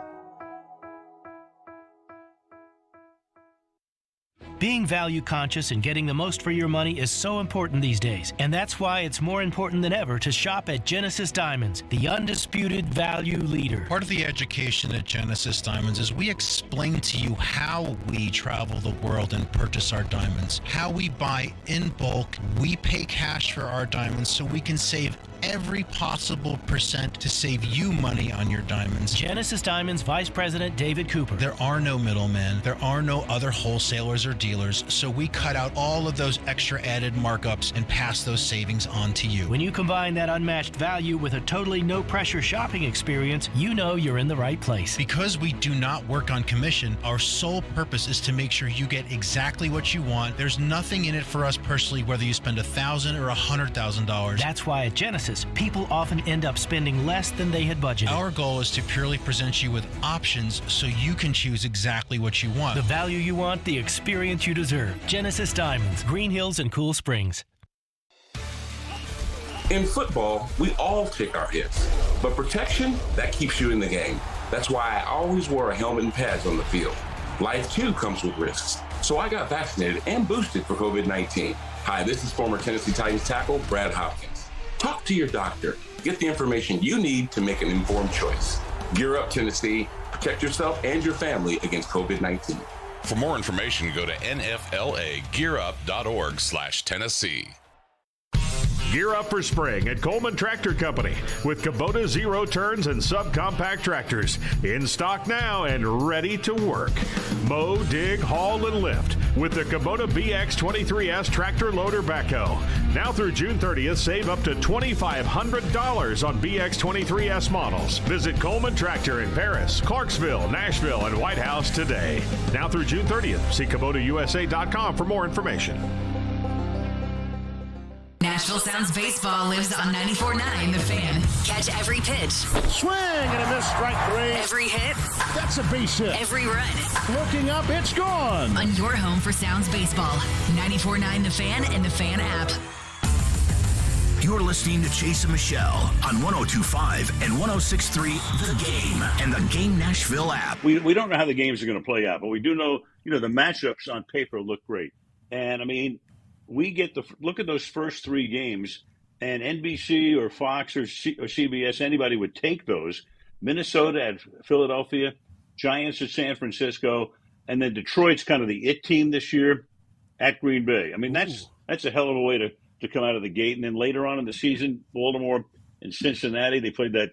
Being value conscious and getting the most for your money is so important these days, and that's why it's more important than ever to shop at Genesis Diamonds, the undisputed value leader. Part of the education at Genesis Diamonds is we explain to you how we travel the world and purchase our diamonds, how we buy in bulk, we pay cash for our diamonds so we can save every possible percent to save you money on your diamonds. Genesis Diamonds Vice President David Cooper. There are no middlemen. There are no other wholesalers or dealers, so we cut out all of those extra added markups and pass those savings on to you. When you combine that unmatched value with a totally no-pressure shopping experience, you know you're in the right place. Because we do not work on commission, our sole purpose is to make sure you get exactly what you want. There's nothing in it for us personally, whether you spend $1,000 or $100,000. That's why at Genesis, people often end up spending less than they had budgeted. Our goal is to purely present you with options so you can choose exactly what you want. The value you want, the experience you deserve. Genesis Diamonds, Green Hills and Cool Springs. In football, we all take our hits, but protection, that keeps you in the game. That's why I always wear a helmet and pads on the field. Life too comes with risks. So I got vaccinated and boosted for COVID-19. Hi, this is former Tennessee Titans tackle Brad Hopkins. Talk to your doctor. Get the information you need to make an informed choice. Gear up, Tennessee. Protect yourself and your family against COVID-19. For more information, go to nflagearup.org/Tennessee. Gear up for spring at Coleman Tractor Company with Kubota zero turns and subcompact tractors in stock now and ready to work. Mow, dig, haul, and lift with the Kubota BX23S tractor loader backhoe. Now through June 30th, save up to $2,500 on BX23S models. Visit Coleman Tractor in Paris, Clarksville, Nashville, and White House today. Now through June 30th. See KubotaUSA.com for more information. Nashville Sounds Baseball lives on 94.9 The Fan. Catch every pitch. Swing and a miss, strike three. Every hit. That's a base hit. Every run. Looking up, it's gone. On your home for Sounds Baseball. 94.9 The Fan and The Fan app. You're listening to Chase and Michelle on 102.5 and 106.3 The Game and the Game Nashville app. We don't know how the games are going to play out, but we do know, the matchups on paper look great. And, I mean, we get look at those first three games, and NBC or Fox or CBS, anybody would take those. Minnesota at Philadelphia, Giants at San Francisco, and then Detroit's kind of the it team this year at Green Bay. I mean, that's a hell of a way to come out of the gate. And then later on in the season, Baltimore and Cincinnati, they played that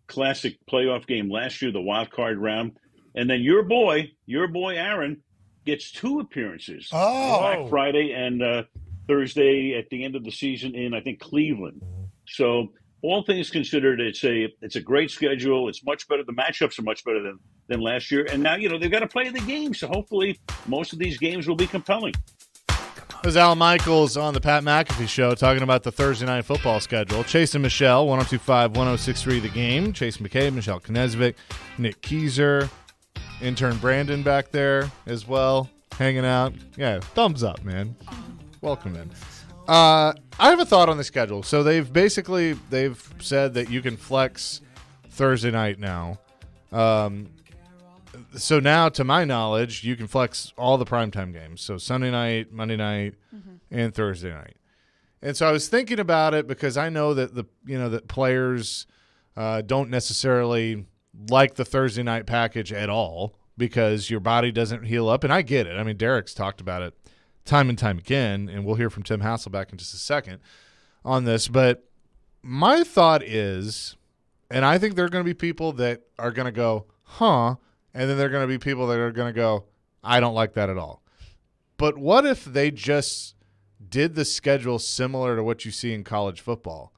classic playoff game last year, the wild card round. And then your boy Aaron, gets two appearances, Black Friday and Thursday at the end of the season in, I think, Cleveland. So all things considered, it's a great schedule. It's much better. The matchups are much better than last year. And now, they've got to play the game. So hopefully most of these games will be compelling. This is Al Michaels on the Pat McAfee Show talking about the Thursday night football schedule. Chase and Michelle, 102.5, 106.3 The Game. Chase McKay, Michelle Knezvik, Nick Keyser, intern Brandon back there as well, hanging out. Yeah, thumbs up, man. Welcome in. I have a thought on the schedule. So they've said that you can flex Thursday night now. So now, to my knowledge, you can flex all the primetime games. So Sunday night, Monday night, and Thursday night. And so I was thinking about it because I know that that players don't necessarily like the Thursday night package at all because your body doesn't heal up. And I get it. I mean, Derek's talked about it time and time again, and we'll hear from Tim Hasselbeck in just a second on this. But my thought is, and I think there are going to be people that are going to go, huh, and then there are going to be people that are going to go, I don't like that at all. But what if they just did the schedule similar to what you see in college football,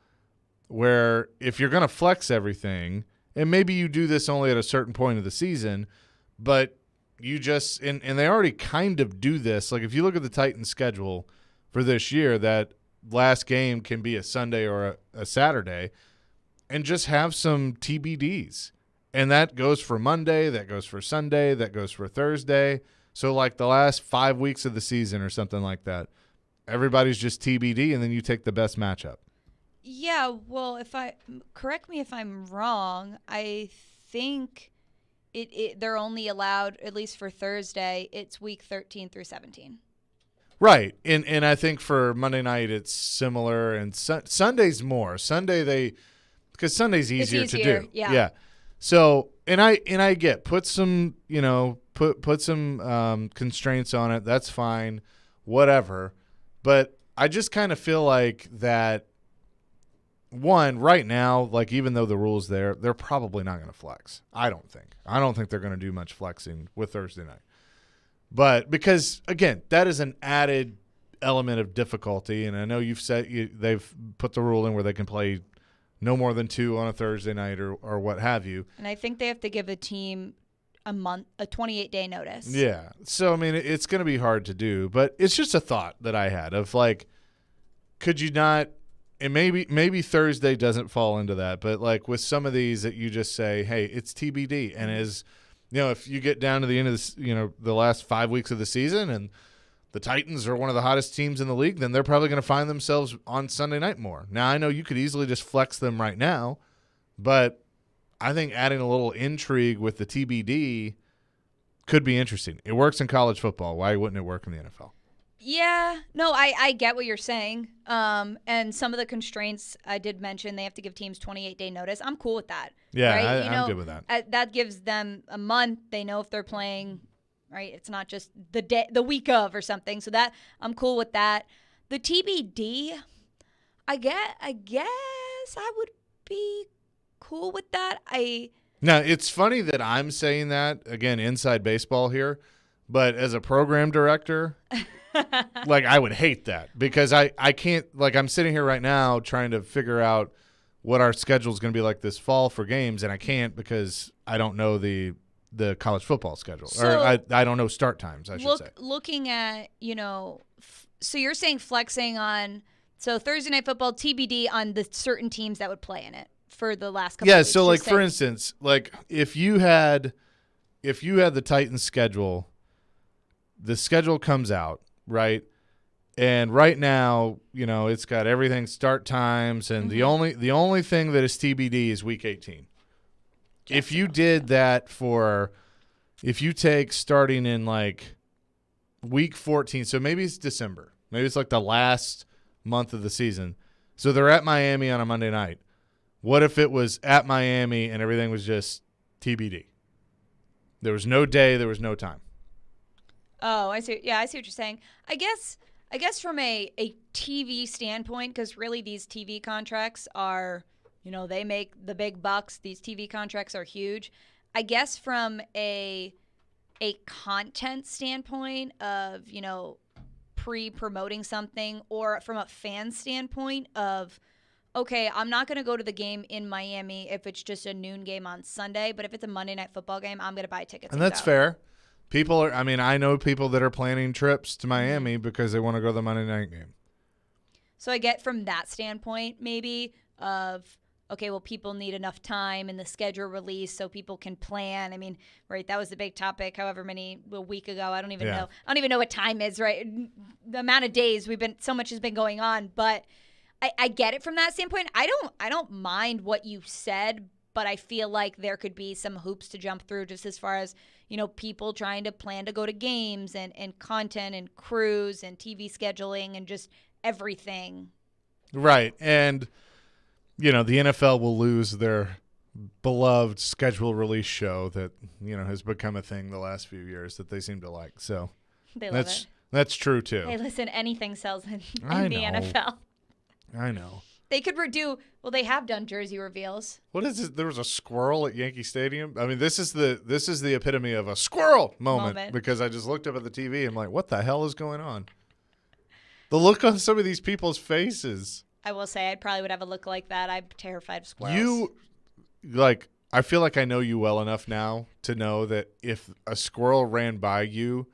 where if you're going to flex everything, and maybe you do this only at a certain point of the season, but you just – and they already kind of do this. Like if you look at the Titans schedule for this year, that last game can be a Sunday or a Saturday, and just have some TBDs. And that goes for Monday, that goes for Sunday, that goes for Thursday. So like the last 5 weeks of the season or something like that, everybody's just TBD, and then you take the best matchup. Yeah, well, correct me if I'm wrong, I think they're only allowed, at least for Thursday, it's week 13 through 17. Right, and I think for Monday night it's similar, and Sunday's more. Because Sunday's easier to do. Yeah. So, and I get put some constraints on it. That's fine, whatever. But I just kind of feel like that. One, right now, like even though the rule's there, they're probably not going to flex. I don't think they're going to do much flexing with Thursday night. But because again, that is an added element of difficulty, and I know you've said they've put the rule in where they can play no more than 2 on a Thursday night or what have you. And I think they have to give a team a 28-day notice. Yeah. So, I mean, it's going to be hard to do, but it's just a thought that I had of like, could you not, and maybe Thursday doesn't fall into that, but like with some of these that you just say, hey, it's TBD. And if you get down to the end of this, the last 5 weeks of the season and the Titans are one of the hottest teams in the league, then they're probably going to find themselves on Sunday night more. Now, I know you could easily just flex them right now, but I think adding a little intrigue with the TBD could be interesting. It works in college football. Why wouldn't it work in the NFL? Yeah. No, I get what you're saying. And some of the constraints I did mention, they have to give teams 28-day notice. I'm cool with that. Yeah, right? I'm good with that. That gives them a month. They know if they're playing – right? It's not just the week of or something. So that I'm cool with that. The TBD, I guess I would be cool with that. Now, it's funny that I'm saying that, again, inside baseball here, but as a program director, like I would hate that because I can't, like I'm sitting here right now trying to figure out what our schedule is going to be like this fall for games, and I can't because I don't know the college football schedule. So, or I don't know start times, I should say. Looking at, so you're saying flexing on, so Thursday Night Football, TBD on the certain teams that would play in it for the last couple of weeks. Yeah, so like for instance, like if you had the Titans schedule, the schedule comes out, right? And right now, it's got everything start times, and the only thing that is TBD is week 18. If you did that if you take starting in like week 14, so maybe it's December, maybe it's like the last month of the season. So they're at Miami on a Monday night. What if it was at Miami and everything was just TBD? There was no day, there was no time. Oh, I see. Yeah, I see what you're saying. I guess from a TV standpoint, because really these TV contracts are – they make the big bucks. These TV contracts are huge. I guess from a content standpoint of, pre-promoting something, or from a fan standpoint of, okay, I'm not going to go to the game in Miami if it's just a noon game on Sunday, but if it's a Monday Night Football game, I'm going to buy tickets. And that's fair. People are. I mean, I know people that are planning trips to Miami because they want to go to the Monday night game. So I get from that standpoint, maybe of, okay, well, people need enough time in the schedule release so people can plan. I mean, right, that was the big topic a week ago. I don't even know. I don't even know what time is, right? The amount of days so much has been going on, but I get it from that standpoint. I don't mind what you said, but I feel like there could be some hoops to jump through just as far as, people trying to plan to go to games and content and crews and TV scheduling and just everything. Right. And, the NFL will lose their beloved schedule release show that, has become a thing the last few years that they seem to like. So they love it. That's true, too. Hey, listen, anything sells in the NFL. I know. They could they have done jersey reveals. What is it? There was a squirrel at Yankee Stadium. I mean, this is the epitome of a squirrel moment. Because I just looked up at the TV and I'm like, what the hell is going on? The look on some of these people's faces. I will say I probably would have a look like that. I'm terrified of squirrels. I feel like I know you well enough now to know that if a squirrel ran by you,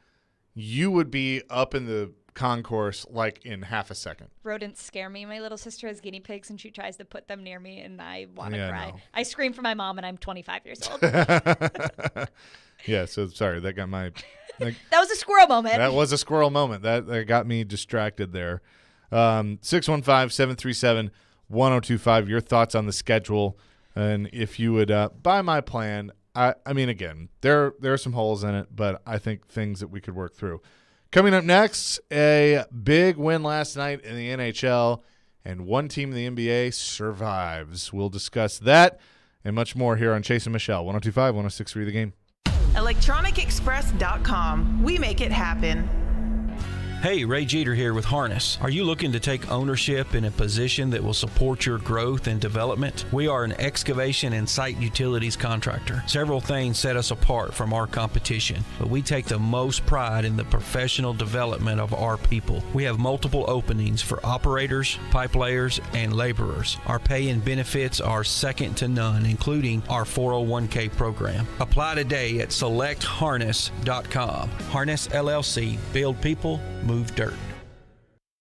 you would be up in the concourse like in half a second. Rodents scare me. My little sister has guinea pigs and she tries to put them near me and I want to cry. No. I scream for my mom and I'm 25 years old. Yeah, so sorry, that got my that was a squirrel moment. That was a squirrel moment. That got me distracted there. 615-737-1025, your thoughts on the schedule and if you would buy my plan. I mean, again, there are some holes in it, but I think things that we could work through. Coming up next, a big win last night in the NHL, and one team in the NBA survives. We'll discuss that and much more here on Chase and Michelle, 102.5, 106.3 The Game. ElectronicExpress.com. We make it happen. Hey, Ray Jeter here with Harness. Are you looking to take ownership in a position that will support your growth and development? We are an excavation and site utilities contractor. Several things set us apart from our competition, but we take the most pride in the professional development of our people. We have multiple openings for operators, pipe layers, and laborers. Our pay and benefits are second to none, including our 401k program. Apply today at selectharness.com. Harness LLC. Build people, move dirt.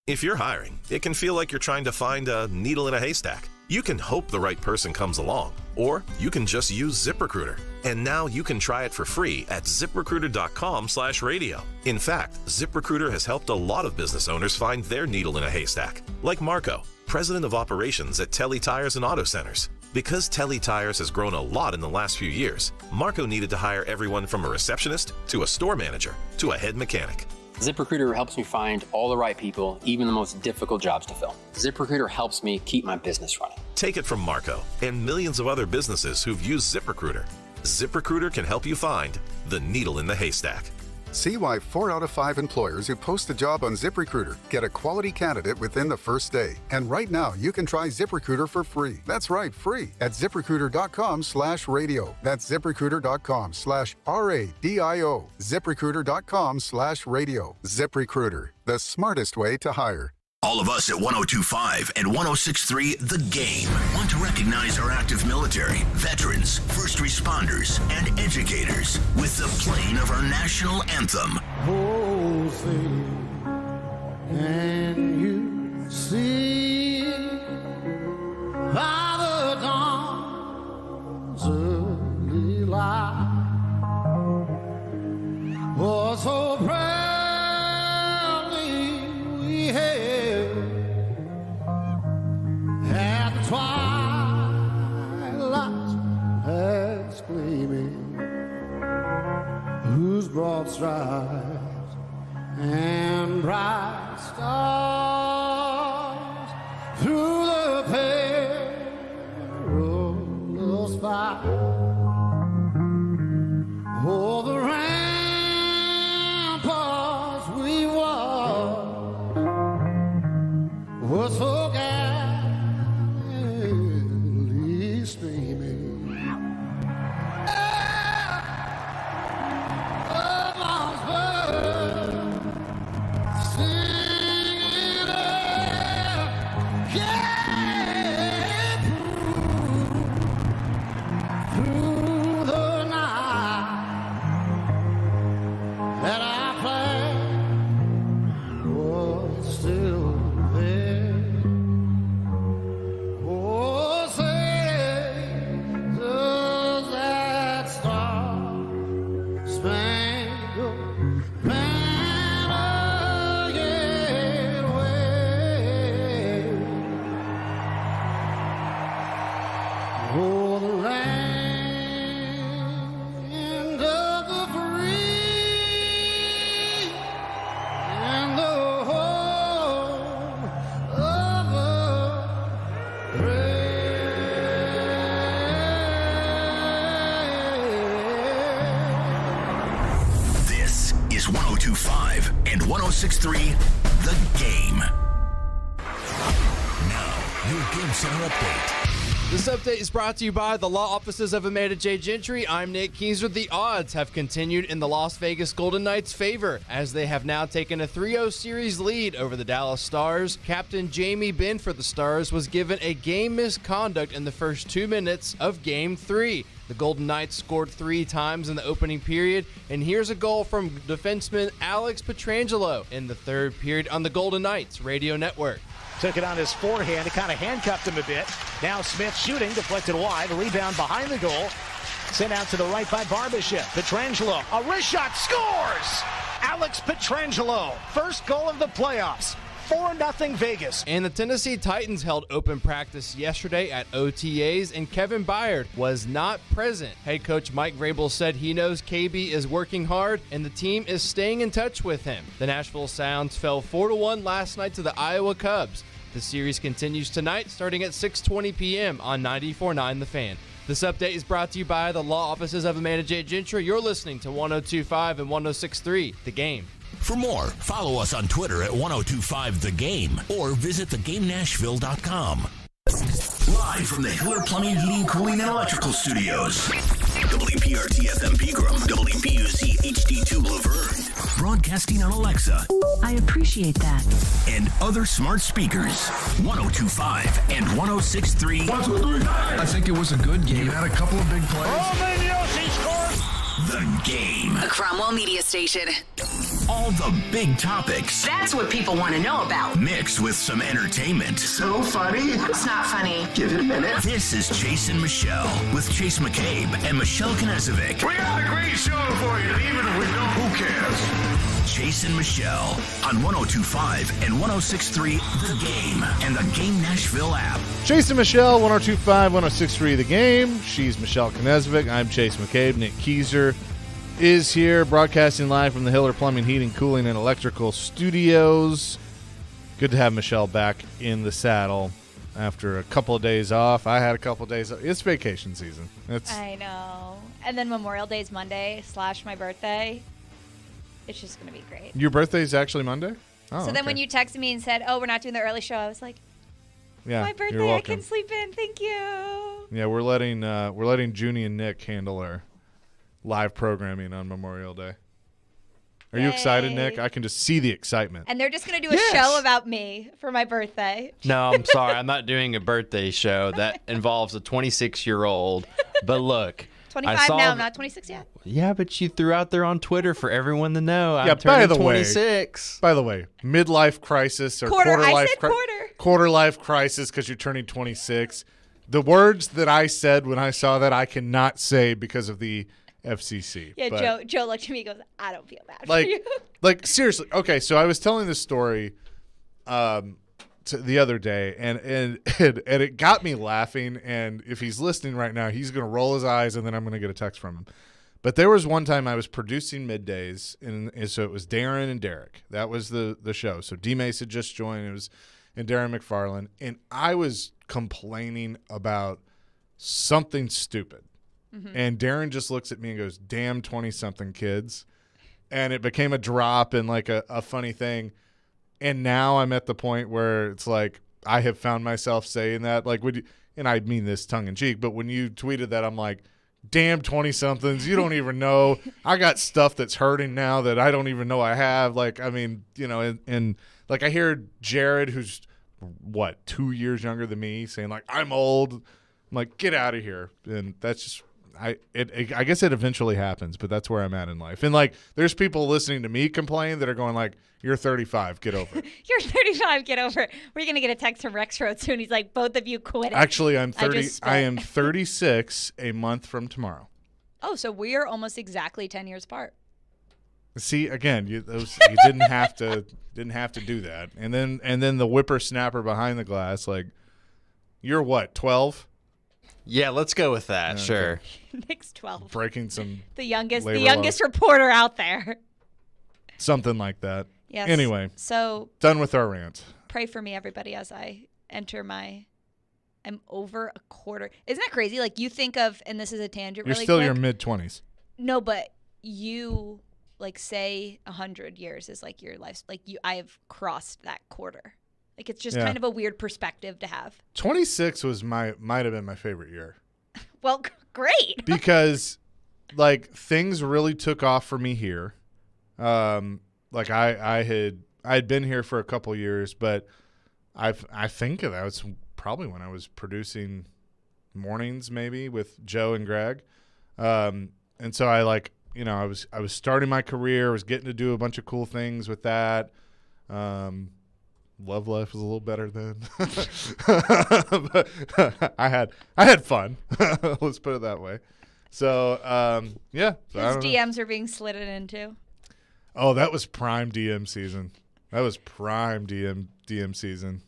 If you're hiring, it can feel like you're trying to find a needle in a haystack. You can hope the right person comes along, or you can just use ZipRecruiter. And now you can try it for free at ZipRecruiter.com/radio. In fact, ZipRecruiter has helped a lot of business owners find their needle in a haystack, like Marco, president of operations at Telly Tires and Auto Centers. Because Telly Tires has grown a lot in the last few years, Marco needed to hire everyone from a receptionist to a store manager to a head mechanic. ZipRecruiter helps me find all the right people, even the most difficult jobs to fill. ZipRecruiter helps me keep my business running. Take it from Marco and millions of other businesses who've used ZipRecruiter. ZipRecruiter can help you find the needle in the haystack. See why 4 out of 5 employers who post a job on ZipRecruiter get a quality candidate within the first day. And right now, you can try ZipRecruiter for free. That's right, free at ZipRecruiter.com/radio. That's ZipRecruiter.com/RADIO. ZipRecruiter.com/radio. ZipRecruiter, the smartest way to hire. All of us at 102.5 and 106.3 The Game want to recognize our active military, veterans, first responders, and educators with the playing of our national anthem. Oh, say, can you see by the dawn's early light? Oh, so proudly we hailed at the twilight's last gleaming, whose broad stripes and bright stars through the perilous fight. Oh, the ramparts we walked were so gallantly streaming. Amongst birds singing 102.5 and 106.3 The Game. Now, your Game Center update. This update is brought to you by the law offices of Amanda J. Gentry. I'm Nick Kieser. The odds have continued in the Las Vegas Golden Knights' favor as they have now taken a 3-0 series lead over the Dallas Stars. Captain Jamie Benn for the Stars was given a game misconduct in the first 2 minutes of Game 3. The Golden Knights scored 3 times in the opening period, and here's a goal from defenseman Alex Pietrangelo in the third period on the Golden Knights Radio Network. Took it on his forehand. It kind of handcuffed him a bit. Now Smith shooting, deflected wide. A rebound behind the goal. Sent out to the right by Barbashev. Pietrangelo, a wrist shot, scores! Alex Pietrangelo, first goal of the playoffs. 4-0 Vegas. And the Tennessee Titans held open practice yesterday at OTAs, and Kevin Byard was not present. Head coach Mike Vrabel said he knows KB is working hard, and the team is staying in touch with him. The Nashville Sounds fell 4-1 last night to the Iowa Cubs. The series continues tonight, starting at 6:20 p.m. on 94.9 The Fan. This update is brought to you by the law offices of Amanda J. Gentry. You're listening to 102.5 and 106.3 The Game. For more, follow us on Twitter at 1025 The Game or visit thegamenashville.com. Live from the Hiller Plumbing, Heating, Cooling, and Electrical Studios. WPRT FM Pegram, WPUC HD2 Laverne. Broadcasting on Alexa. I appreciate that. And other smart speakers. 1025 and 1063. 1, 2, 3, 9. I think it was a good game. Had a couple of big plays. The Game. A Cromwell media station. All the big topics. That's what people want to know about. Mixed with some entertainment. So funny. It's not funny. Give it a minute. This is Chase and Michelle with Chase McCabe and Michelle Knezovic. We got a great show for you, and even if we don't, who cares? Chase and Michelle on 102.5 and 106.3 The Game and the Game Nashville app. Chase and Michelle, 102.5, 106.3 The Game. She's Michelle Knezovic. I'm Chase McCabe. Nick Kieser is here, broadcasting live from the Hiller Plumbing, Heating, Cooling, and Electrical Studios. Good to have Michelle back in the saddle after a couple of days off. I had a couple of days off. It's vacation season. I know. And then Memorial Day is Monday / my birthday. It's just going to be great. Your birthday is actually Monday? Oh, so then when you texted me and said, oh, we're not doing the early show, I was like, yeah, my birthday, I can sleep in. Thank you. Yeah, we're letting Junie and Nick handle our live programming on Memorial Day. Are you excited, Nick? I can just see the excitement. And they're just going to do a show about me for my birthday. No, I'm sorry. I'm not doing a birthday show. That involves a 26-year-old. But look. 25 now. I'm not 26 yet. Yeah, but you threw out there on Twitter for everyone to know. Yeah, I'm turning 26. By the way, midlife crisis or quarter life crisis because you're turning 26. The words that I said when I saw that I cannot say because of the FCC. Yeah, but Joe looked at me and goes, I don't feel bad for you. Like, seriously. Okay, so I was telling this story the other day, and it got me laughing, and if he's listening right now, he's going to roll his eyes, and then I'm going to get a text from him. But there was one time I was producing Middays, and so it was Darren and Derek. That was the show. So D-Mace had just joined, and Darren McFarland, and I was complaining about something stupid. Mm-hmm. And Darren just looks at me and goes, damn 20-something kids. And it became a drop and like a funny thing. And now I'm at the point where it's like I have found myself saying that. Like, and I mean this tongue-in-cheek, but when you tweeted that, I'm like, damn 20-somethings, you don't even know. I got stuff that's hurting now that I don't even know I have. Like, I mean, you know, and like I hear Jared, who's, 2 years younger than me, saying, like, I'm old. I'm like, get out of here. And that's just – I guess it eventually happens, but that's where I'm at in life. And, like, there's people listening to me complain that are going, like, you're 35, get over it. You're 35, get over it. We're going to get a text from Rex Road soon. He's like, both of you quit it. Actually, I'm 30. I am 36 a month from tomorrow. Oh, so we are almost exactly 10 years apart. See, again, you didn't have to do that. And then the whippersnapper behind the glass, like, you're what, 12? Yeah, let's go with that. Okay. Sure. Nick's 12. Breaking some the youngest reporter out there. Something like that. Yes. Anyway, so done with our rant. Pray for me, everybody, as I enter I'm over a quarter. Isn't that crazy? Like, you think of, and this is a tangent. You're really still quick. your mid-20s. No, but you like say 100 years is like your life. Like I have crossed that quarter. Like it's just kind of a weird perspective to have. 26 might have been my favorite year. Well, great. Because like things really took off for me here. Like I had been here for a couple years, but I think that was probably when I was producing mornings maybe with Joe and Greg. And so I was starting my career, was getting to do a bunch of cool things with that. Love life was a little better then. But I had fun. Let's put it that way. So, yeah. His DMs are being slitted into. Oh, that was prime DM season. That was prime DM season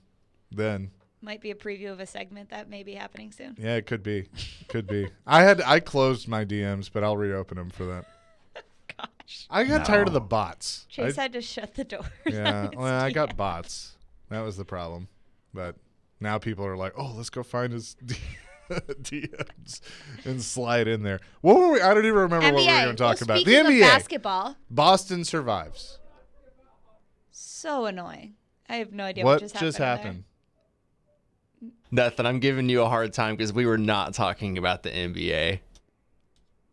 then. Might be a preview of a segment that may be happening soon. Yeah, it could be. Could be. I closed my DMs, but I'll reopen them for that. Gosh. I got tired of the bots. Chase had to shut the door. Yeah, well, I got bots. That was the problem. But now people are like, oh, let's go find his DMs and slide in there. What were we? I don't even remember NBA. what we were going to talk about. The Speaking NBA. of basketball. Boston survives. So annoying. I have no idea what just happened. happened. Nothing. I'm giving you a hard time because we were not talking about the NBA.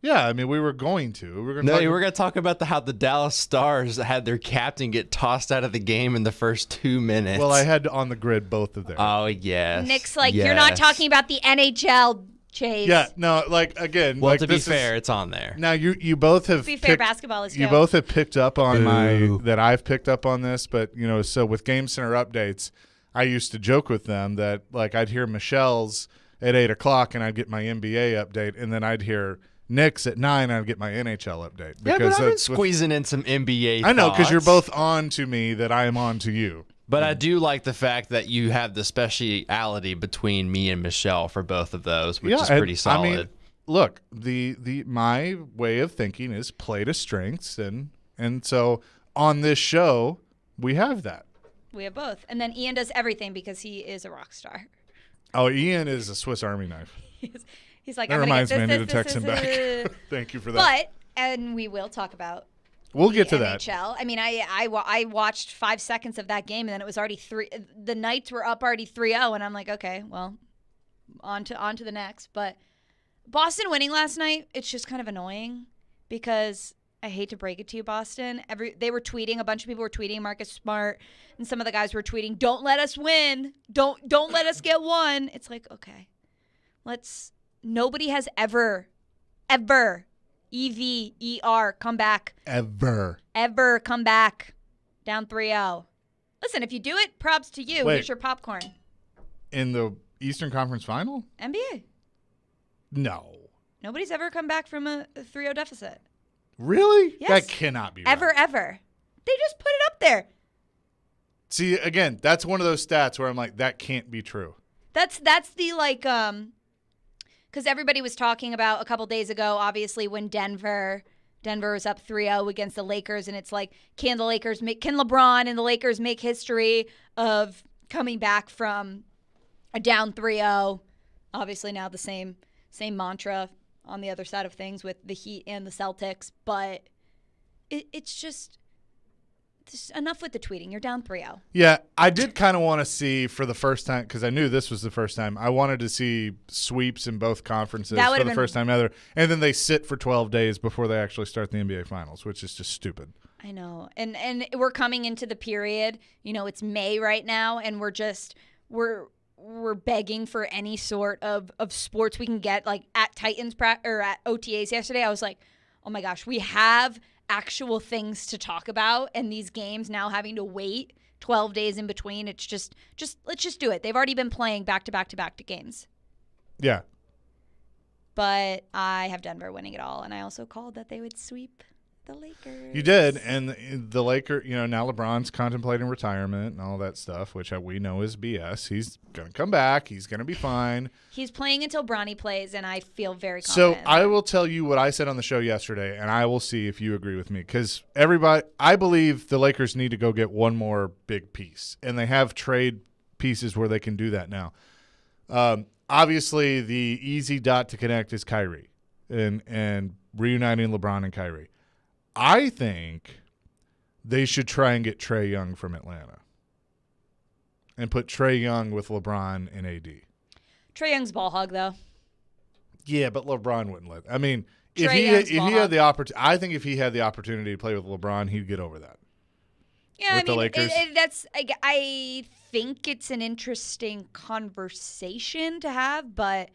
Yeah, I mean, we were going to. You were going to talk about how the Dallas Stars had their captain get tossed out of the game in the first 2 minutes. Well, I had on the grid both of them. Oh, yes. Nick's like, you're not talking about the NHL, Chase. Yeah, no, like, again. Well, like, to be fair, it's on there. Now, you both have. To be fair, basketball is You both have picked up on that I've picked up on this, but, so with Game Center updates, I used to joke with them that, like, I'd hear Michelle's at 8 o'clock and I'd get my NBA update, and then I'd hear Nick's at 9 and I'd get my NHL update. Yeah, but I've been squeezing in some NBA I know, because you're thoughts. both on to me that I am on to you. But I do like the fact that you have the speciality between me and Michelle for both of those, which is pretty solid. I mean, look, my way of thinking is play to strengths, and so on this show we have that. We have both. And then Ian does everything because he is a rock star. Oh, Ian is a Swiss Army knife. He's like, that I'm reminds gonna me, get I need to text him back. Thank you for that. And we will talk about We'll get to NHL. that. I mean, I watched 5 seconds of that game, and then it was already 3. The Knights were up already 3-0, and I'm like, okay, well, on to the next. But Boston winning last night, it's just kind of annoying because I hate to break it to you, Boston. They were tweeting. A bunch of people were tweeting. Marcus Smart and some of the guys were tweeting, "Don't let us win. Don't let us get one." It's like, okay, Nobody has ever, EVER, come back. Ever come back down 3-0. Listen, if you do it, props to you. Wait. Here's your popcorn. In the Eastern Conference Final? NBA. No. Nobody's ever come back from a 3-0 deficit. Really? Yes. That cannot be right. Ever. They just put it up there. See, again, that's one of those stats where I'm like, that can't be true. That's the because everybody was talking about a couple days ago, obviously, when Denver was up 3-0 against the Lakers, and it's like, can LeBron and the Lakers make history of coming back from a down 3-0? Obviously now the same mantra on the other side of things with the Heat and the Celtics, but it's just enough with the tweeting. You're down 3-0. Yeah, I did kind of want to see for the first time, because I knew this was the first time, I wanted to see sweeps in both conferences for the first time ever. And then they sit for 12 days before they actually start the NBA Finals, which is just stupid. I know. And we're coming into the period, it's May right now, and we're begging for any sort of sports we can get. Like at Titans or at OTAs yesterday, I was like, oh my gosh, we have actual things to talk about, and these games now having to wait 12 days in between, it's just let's just do it. They've already been playing back-to-back games. Yeah. But I have Denver winning it all, and I also called that they would sweep the Lakers. You did, and the Lakers, now LeBron's contemplating retirement and all that stuff, which we know is BS. He's going to come back. He's going to be fine. He's playing until Bronny plays, and I feel very So confident. I will tell you what I said on the show yesterday, and I will see if you agree with me, because I believe the Lakers need to go get one more big piece, and they have trade pieces where they can do that now. Obviously, the easy dot to connect is Kyrie and reuniting LeBron and Kyrie. I think they should try and get Trae Young from Atlanta and put Trae Young with LeBron and AD. Trae Young's ball hog, though. Yeah, but LeBron wouldn't let. I mean, Trae if he Young's had the opportunity, I think if he had the opportunity to play with LeBron, he'd get over that. Yeah, with the Lakers. I think it's an interesting conversation to have, but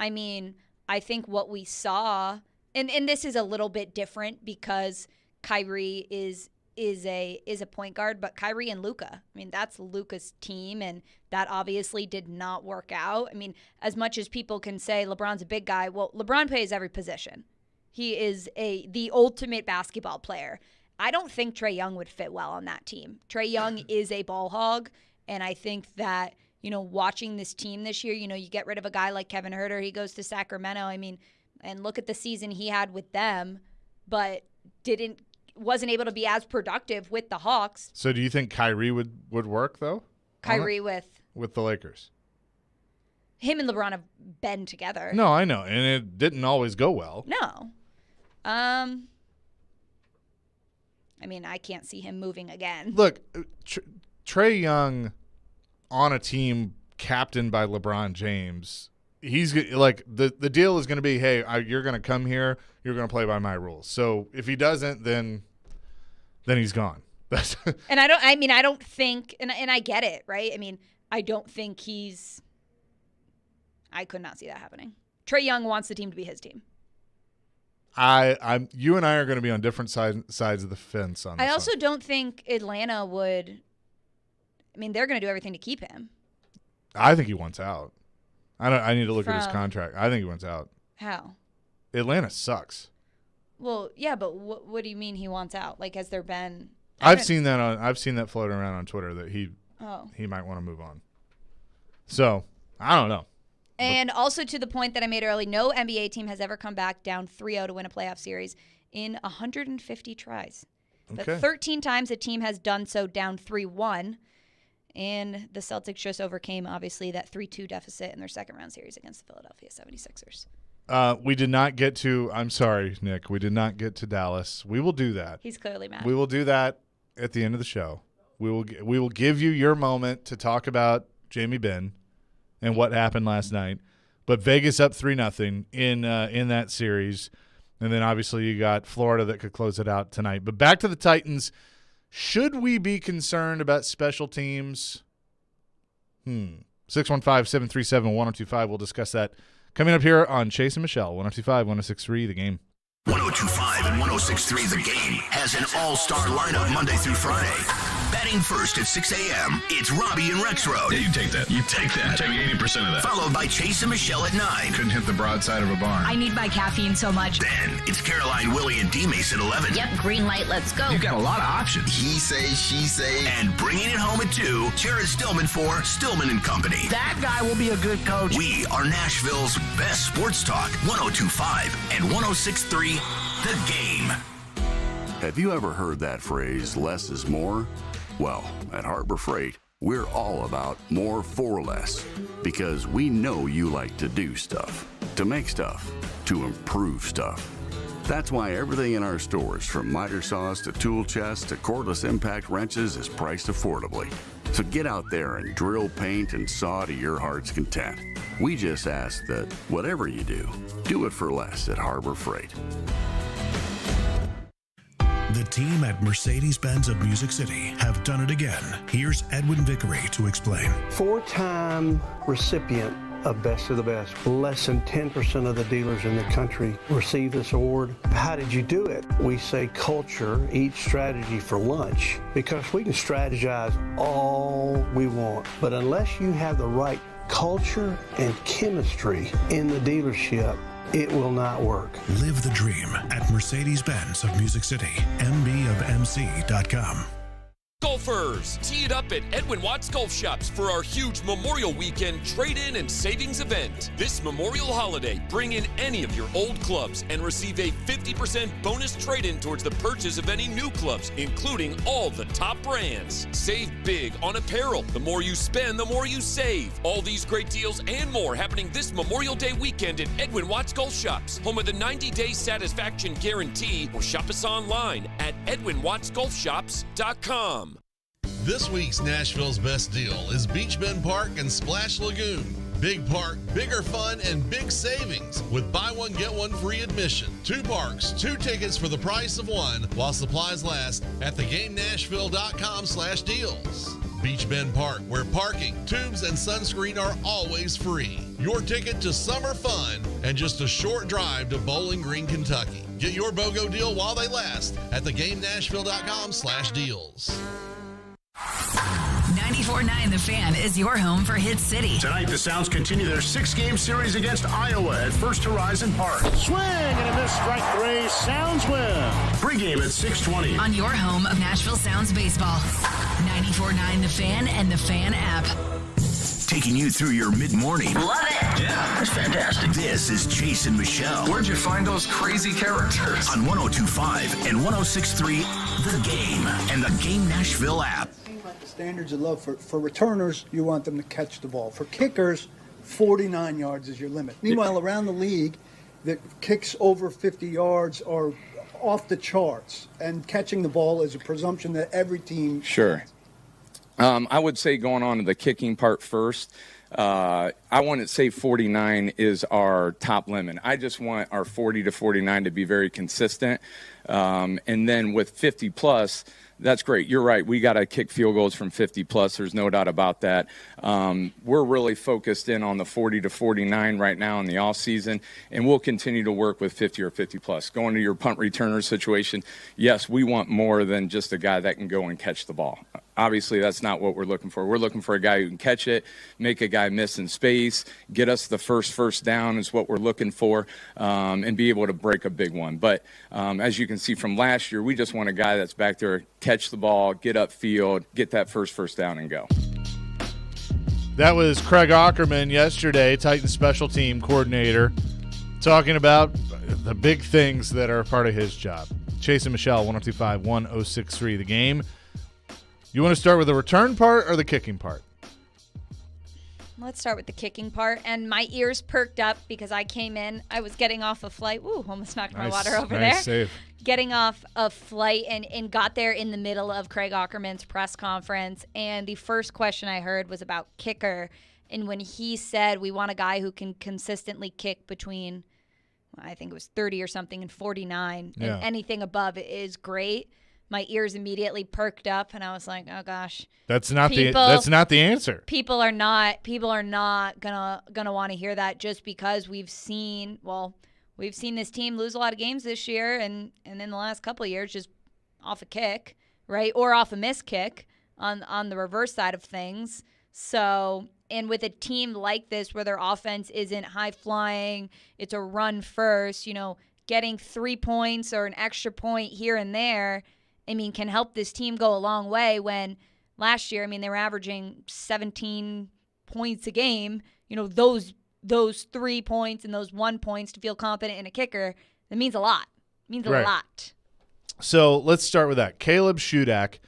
I mean, I think what we saw, and this is a little bit different because Kyrie is a point guard, but Kyrie and Luka, I mean, that's Luka's team, and that obviously did not work out. I mean, as much as people can say LeBron's a big guy, well, LeBron plays every position. He is the ultimate basketball player. I don't think Trae Young would fit well on that team. Trae Young is a ball hog, and I think that, watching this team this year, you get rid of a guy like Kevin Huerter, he goes to Sacramento. I mean, and look at the season he had with them, but wasn't able to be as productive with the Hawks. So do you think Kyrie would work, though? Kyrie with the Lakers? Him and LeBron have been together. No, I know, and it didn't always go well. No. I mean, I can't see him moving again. Look, Trae Young on a team captained by LeBron James, he's like the deal is going to be, hey, you're going to come here, you're going to play by my rules. So if he doesn't, then he's gone. And I don't think, and I get it, right? I mean, I don't think I could not see that happening. Trae Young wants the team to be his team. You and I are going to be on different sides of the fence on this. I also don't think Atlanta would. I mean, they're going to do everything to keep him. I think he wants out. I need to look at his contract. I think he wants out. How? Atlanta sucks. Well, yeah, but what do you mean he wants out? Like, has there been? I've seen that floating around on Twitter that he might want to move on. So I don't know. And also to the point that I made earlier, no NBA team has ever come back down 3-0 to win a playoff series in 150 tries. Okay. But 13 times a team has done so down 3-1. And the Celtics just overcame, obviously, that 3-2 deficit in their second-round series against the Philadelphia 76ers. We did not get to – I'm sorry, Nick. We did not get to Dallas. We will do that. He's clearly mad. We will do that at the end of the show. We will give you your moment to talk about Jamie Benn and what happened last night. But Vegas up 3-0 in that series. And then, obviously, you got Florida that could close it out tonight. But back to the Titans. Should we be concerned about special teams? 615-737-1025. We'll discuss that coming up here on Chase and Michelle, 102.5, 106.3, The Game. 102.5 and 106.3 The Game has an all-star lineup Monday through Friday. Batting first at 6 a.m., it's Robbie and Rexroad. Yeah, you take that. You take 80% of that. Followed by Chase and Michelle at 9. Couldn't hit the broadside of a barn. I need my caffeine so much. Then it's Caroline, Willie, and D-Mace at 11. Yep, green light, let's go. You've got a lot of options. He say, she say. And bringing it home at 2, Jared Stillman for Stillman and Company. That guy will be a good coach. We are Nashville's best sports talk, 102.5 and 106.3 The Game. Have you ever heard that phrase, less is more? Well, at Harbor Freight, we're all about more for less because we know you like to do stuff, to make stuff, to improve stuff. That's why everything in our stores, from miter saws to tool chests to cordless impact wrenches, is priced affordably. So get out there and drill, paint, and saw to your heart's content. We just ask that whatever you do it for less at Harbor Freight. The team at Mercedes-Benz of Music City have done it again. Here's Edwin Vickery to explain. 4-time recipient of Best of the Best. Less than 10% of the dealers in the country receive this award. How did you do it? We say culture, eat strategy for lunch, because we can strategize all we want, but unless you have the right culture and chemistry in the dealership, it will not work. Live the dream at Mercedes-Benz of Music City, mbofmc.com. Go golfers, tee it up at Edwin Watts Golf Shops for our huge Memorial Weekend trade-in and savings event. This Memorial holiday, bring in any of your old clubs and receive a 50% bonus trade-in towards the purchase of any new clubs, including all the top brands. Save big on apparel. The more you spend, the more you save. All these great deals and more happening this Memorial Day weekend at Edwin Watts Golf Shops, home of the 90-day satisfaction guarantee, or shop us online at EdwinWattsGolfShops.com. This week's Nashville's Best Deal is Beach Bend Park and Splash Lagoon. Big park, bigger fun, and big savings with buy one, get one free admission. 2 parks, 2 tickets for the price of 1 while supplies last at thegamenashville.com/deals. Beach Bend Park, where parking, tubes, and sunscreen are always free. Your ticket to summer fun and just a short drive to Bowling Green, Kentucky. Get your BOGO deal while they last at thegamenashville.com/deals. 94.9 The Fan is your home for Hit City. Tonight, the Sounds continue their 6-game series against Iowa at First Horizon Park. Swing and a miss, strike 3. Sounds win. Pre-game at 6:20. On your home of Nashville Sounds baseball. 94.9 The Fan and The Fan app. Taking you through your mid-morning. Love it. Yeah, that's fantastic. This is Chase and Michelle. Where'd you find those crazy characters? On 102.5 and 106.3, The Game and the Game Nashville app. Standards of love for returners, you want them to catch the ball. For kickers, 49 yards is your limit. Meanwhile, around the league, the kicks over 50 yards are off the charts, and catching the ball is a presumption that every team. Sure. I would say going on to the kicking part first, I wouldn't say 49 is our top limit. I just want our 40 to 49 to be very consistent. And then with 50 plus, that's great. You're right. We got to kick field goals from 50 plus. There's no doubt about that. We're really focused in on the 40 to 49 right now in the off season, and we'll continue to work with 50 or 50 plus. Going to your punt returner situation, yes, we want more than just a guy that can go and catch the ball. Obviously, that's not what we're looking for. We're looking for a guy who can catch it, make a guy miss in space, get us the first down is what we're looking for, and be able to break a big one. But as you can see from last year, we just want a guy that's back there, catch the ball, get upfield, get that first down, and go. That was Craig Ackerman yesterday, Titan special team coordinator, talking about the big things that are part of his job. Chase and Michelle, 102.5, 106.3 The Game. You want to start with the return part or the kicking part? Let's start with the kicking part. And my ears perked up because I came in. I was getting off a flight. Ooh, almost knocked my water over there. Save. Getting off a flight and got there in the middle of Craig Ackerman's press conference. And the first question I heard was about kicker. And when he said we want a guy who can consistently kick between, I think it was 30 or something, and 49, Yeah. and anything above it is great. My ears immediately perked up, and I was like, "Oh gosh, That's not the answer. People are not gonna want to hear that just because we've seen this team lose a lot of games this year, and in the last couple of years just off a kick, right, or off a missed kick on the reverse side of things. So, and with a team like this where their offense isn't high flying, it's a run first, getting 3 points or an extra point here and there, can help this team go a long way. When last year, they were averaging 17 points a game. Those 3 points and those 1 points to feel confident in a kicker, that means a lot. It means a lot. So let's start with that. Caleb Shudak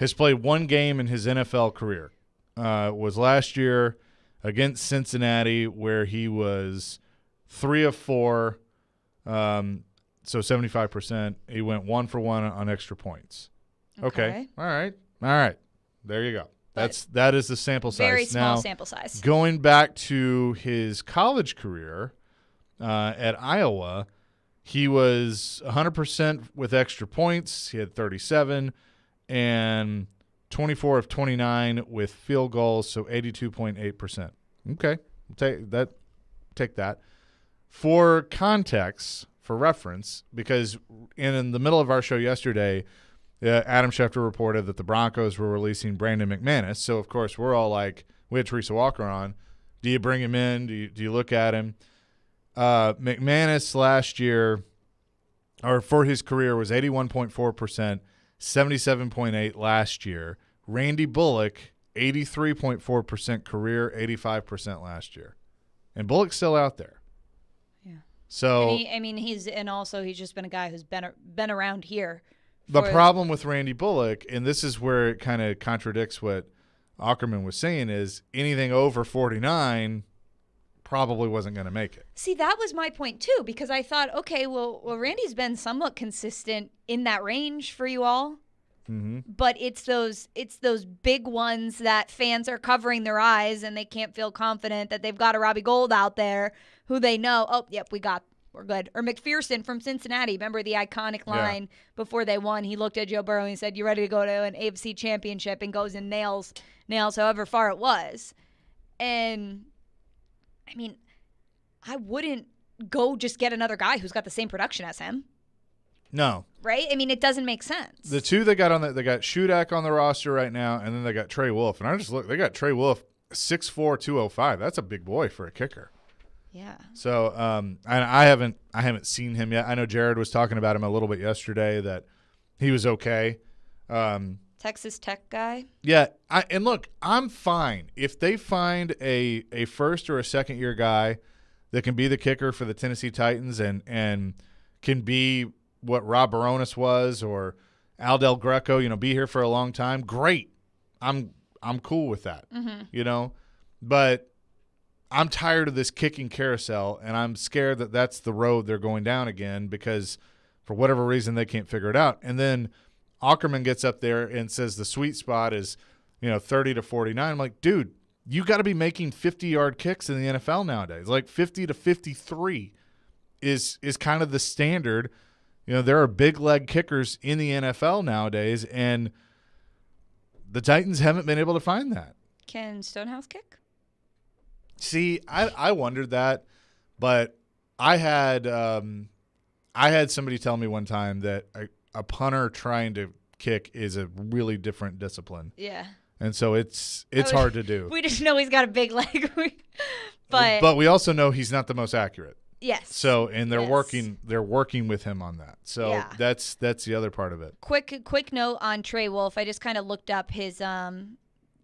has played 1 game in his NFL career. Was last year against Cincinnati, where he was 3 of 4, so 75%. He went 1 for 1 on extra points. Okay. All right. There you go. That is the sample size. Very small now, sample size. Going back to his college career at Iowa, he was 100% with extra points. He had 37 and 24 of 29 with field goals, so 82.8%. Okay, take that. For context, for reference, because in the middle of our show yesterday, Adam Schefter reported that the Broncos were releasing Brandon McManus. So, of course, we're all like, we had Teresa Walker on. Do you bring him in? Do you look at him? McManus last year, or for his career, was 81.4%, 77.8% last year Randy Bullock, 83.4% career, 85% last year. And Bullock's still out there. Yeah. So he's just been a guy who's been around here. The problem with Randy Bullock, and this is where it kind of contradicts what Ackerman was saying, is anything over 49 probably wasn't going to make it. See, that was my point too, because I thought, okay, well, Randy's been somewhat consistent in that range for you all. Mm-hmm. But it's those big ones that fans are covering their eyes and they can't feel confident that they've got a Robbie Gould out there who they know, oh, yep, we're good. Or McPherson from Cincinnati. Remember the iconic line before they won? He looked at Joe Burrow and he said, "You ready to go to an AFC championship?" and goes and nails however far it was. And I mean, I wouldn't go just get another guy who's got the same production as him. No. Right? I mean, it doesn't make sense. The two they got they got Shudak on the roster right now, and then they got Trey Wolff. And I just look, they got Trey Wolff, 6'4", 205. That's a big boy for a kicker. Yeah. So I haven't seen him yet. I know Jared was talking about him a little bit yesterday, that he was okay. Texas Tech guy. Yeah. And look, I'm fine if they find a first or a second year guy that can be the kicker for the Tennessee Titans and can be what Rob Baronis was, or Al Del Greco, be here for a long time. Great. I'm cool with that. Mm-hmm. But I'm tired of this kicking carousel, and I'm scared that that's the road they're going down again, because for whatever reason they can't figure it out. And then Ackerman gets up there and says the sweet spot is, 30 to 49. I'm like, dude, you got to be making 50-yard kicks in the NFL nowadays. Like 50 to 53 is kind of the standard. There are big leg kickers in the NFL nowadays, and the Titans haven't been able to find that. Can Stonehouse kick? See, I wondered that, but I had somebody tell me one time that a punter trying to kick is a really different discipline. Yeah. And so it's hard to do. We just know he's got a big leg, but we also know he's not the most accurate. Yes. So they're working with him on that. So yeah. that's the other part of it. Quick note on Trey Wolff. I just kind of looked up his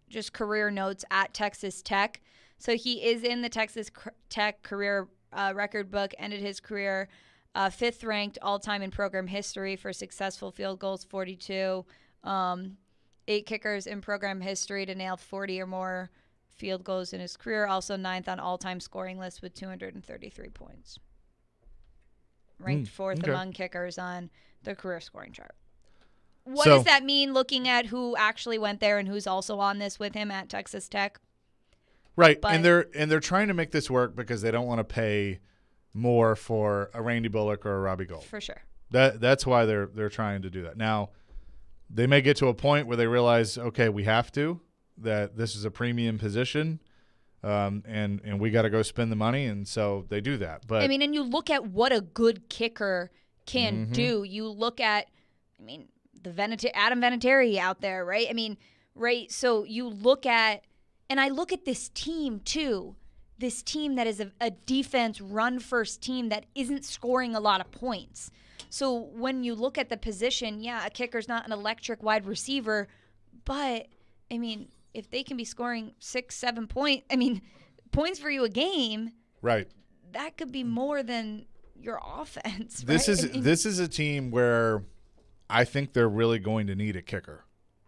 just career notes at Texas Tech. So he is in the Texas Tech career record book, ended his career 5th ranked all-time in program history for successful field goals, 42. 8 kickers in program history to nail 40 or more field goals in his career. Also 9th on all-time scoring list with 233 points. Ranked 4th among kickers on the career scoring chart. What does that mean looking at who actually went there and who's also on this with him at Texas Tech? Right, and they're trying to make this work because they don't want to pay more for a Randy Bullock or a Robbie Gould. For sure. That's why they're trying to do that. Now, they may get to a point where they realize, okay, we have to, that this is a premium position, and we got to go spend the money, and so they do that. But I mean, and you look at what a good kicker can do. You look at, the Adam Vinatieri out there, right? Right. So you look at. And I look at this team, too, this team that is a defense run-first team that isn't scoring a lot of points. So when you look at the position, a kicker's not an electric wide receiver, but, if they can be scoring 6-7 points for you a game, right, that could be more than your offense. This right? This is a team where I think they're really going to need a kicker.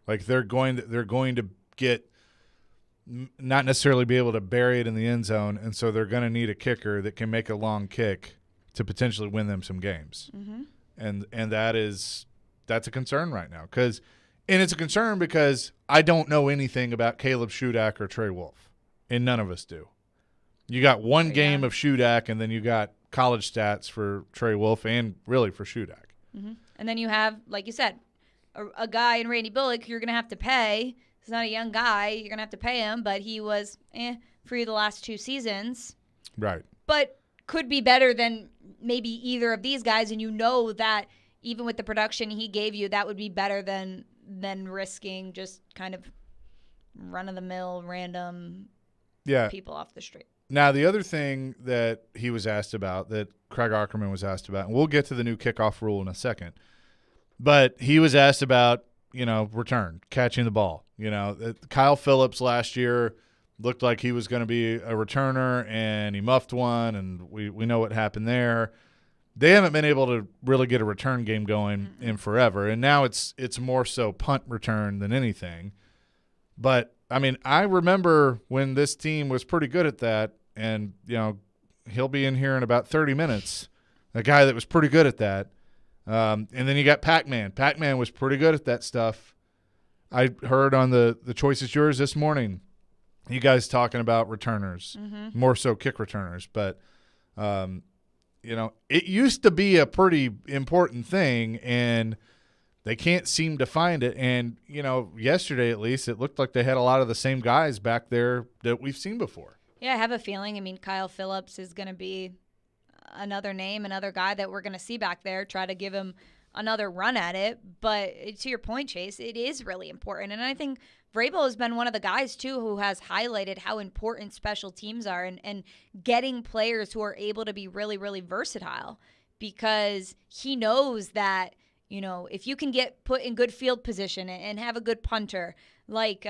Like they're going to get – not necessarily be able to bury it in the end zone, and so they're going to need a kicker that can make a long kick to potentially win them some games. Mm-hmm. And that's a concern right now. And it's a concern because I don't know anything about Caleb Shudak or Trey Wolff, and none of us do. You got one game of Shudak, and then you got college stats for Trey Wolff and really for Shudak. Mm-hmm. And then you have, like you said, a guy in Randy Bullock who you're going to have to pay. He's not a young guy. You're going to have to pay him, but he was for you the last 2 seasons. Right. But could be better than maybe either of these guys, and you know that even with the production he gave you, that would be better than risking just kind of run-of-the-mill random people off the street. Now, the other thing that he was asked about, that Craig Ackerman was asked about, and we'll get to the new kickoff rule in a second, but he was asked about, return, catching the ball. Kyle Phillips last year looked like he was going to be a returner, and he muffed one, and we know what happened there. They haven't been able to really get a return game going in forever, and now it's more so punt return than anything. But, I mean, I remember when this team was pretty good at that, and, he'll be in here in about 30 minutes, a guy that was pretty good at that. And then you got Pac-Man. Pac-Man was pretty good at that stuff. I heard on the Choice is Yours this morning, you guys talking about returners, more so kick returners. But, it used to be a pretty important thing, and they can't seem to find it. And, yesterday at least, it looked like they had a lot of the same guys back there that we've seen before. Yeah, I have a feeling. I mean, Kyle Phillips is going to be another name, another guy that we're going to see back there, try to give him another run at it. But to your point, Chase, it is really important. And I think Vrabel has been one of the guys, too, who has highlighted how important special teams are and getting players who are able to be really, really versatile, because he knows that, if you can get put in good field position and have a good punter like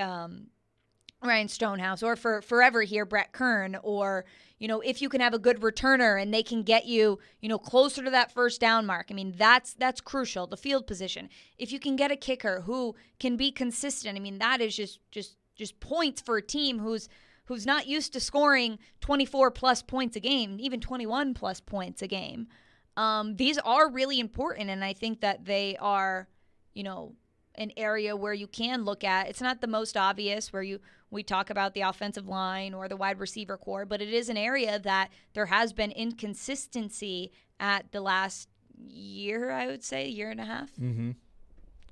Ryan Stonehouse, or for forever here, Brett Kern, or, if you can have a good returner and they can get you, closer to that first down mark. I mean, that's crucial, the field position. If you can get a kicker who can be consistent, I mean, that is just points for a team who's not used to scoring 24 plus points a game, even 21 plus points a game. These are really important, and I think that they are, an area where you can look at. It's not the most obvious where we talk about the offensive line or the wide receiver core, but it is an area that there has been inconsistency at the last year, I would say, year and a half. Mm-hmm.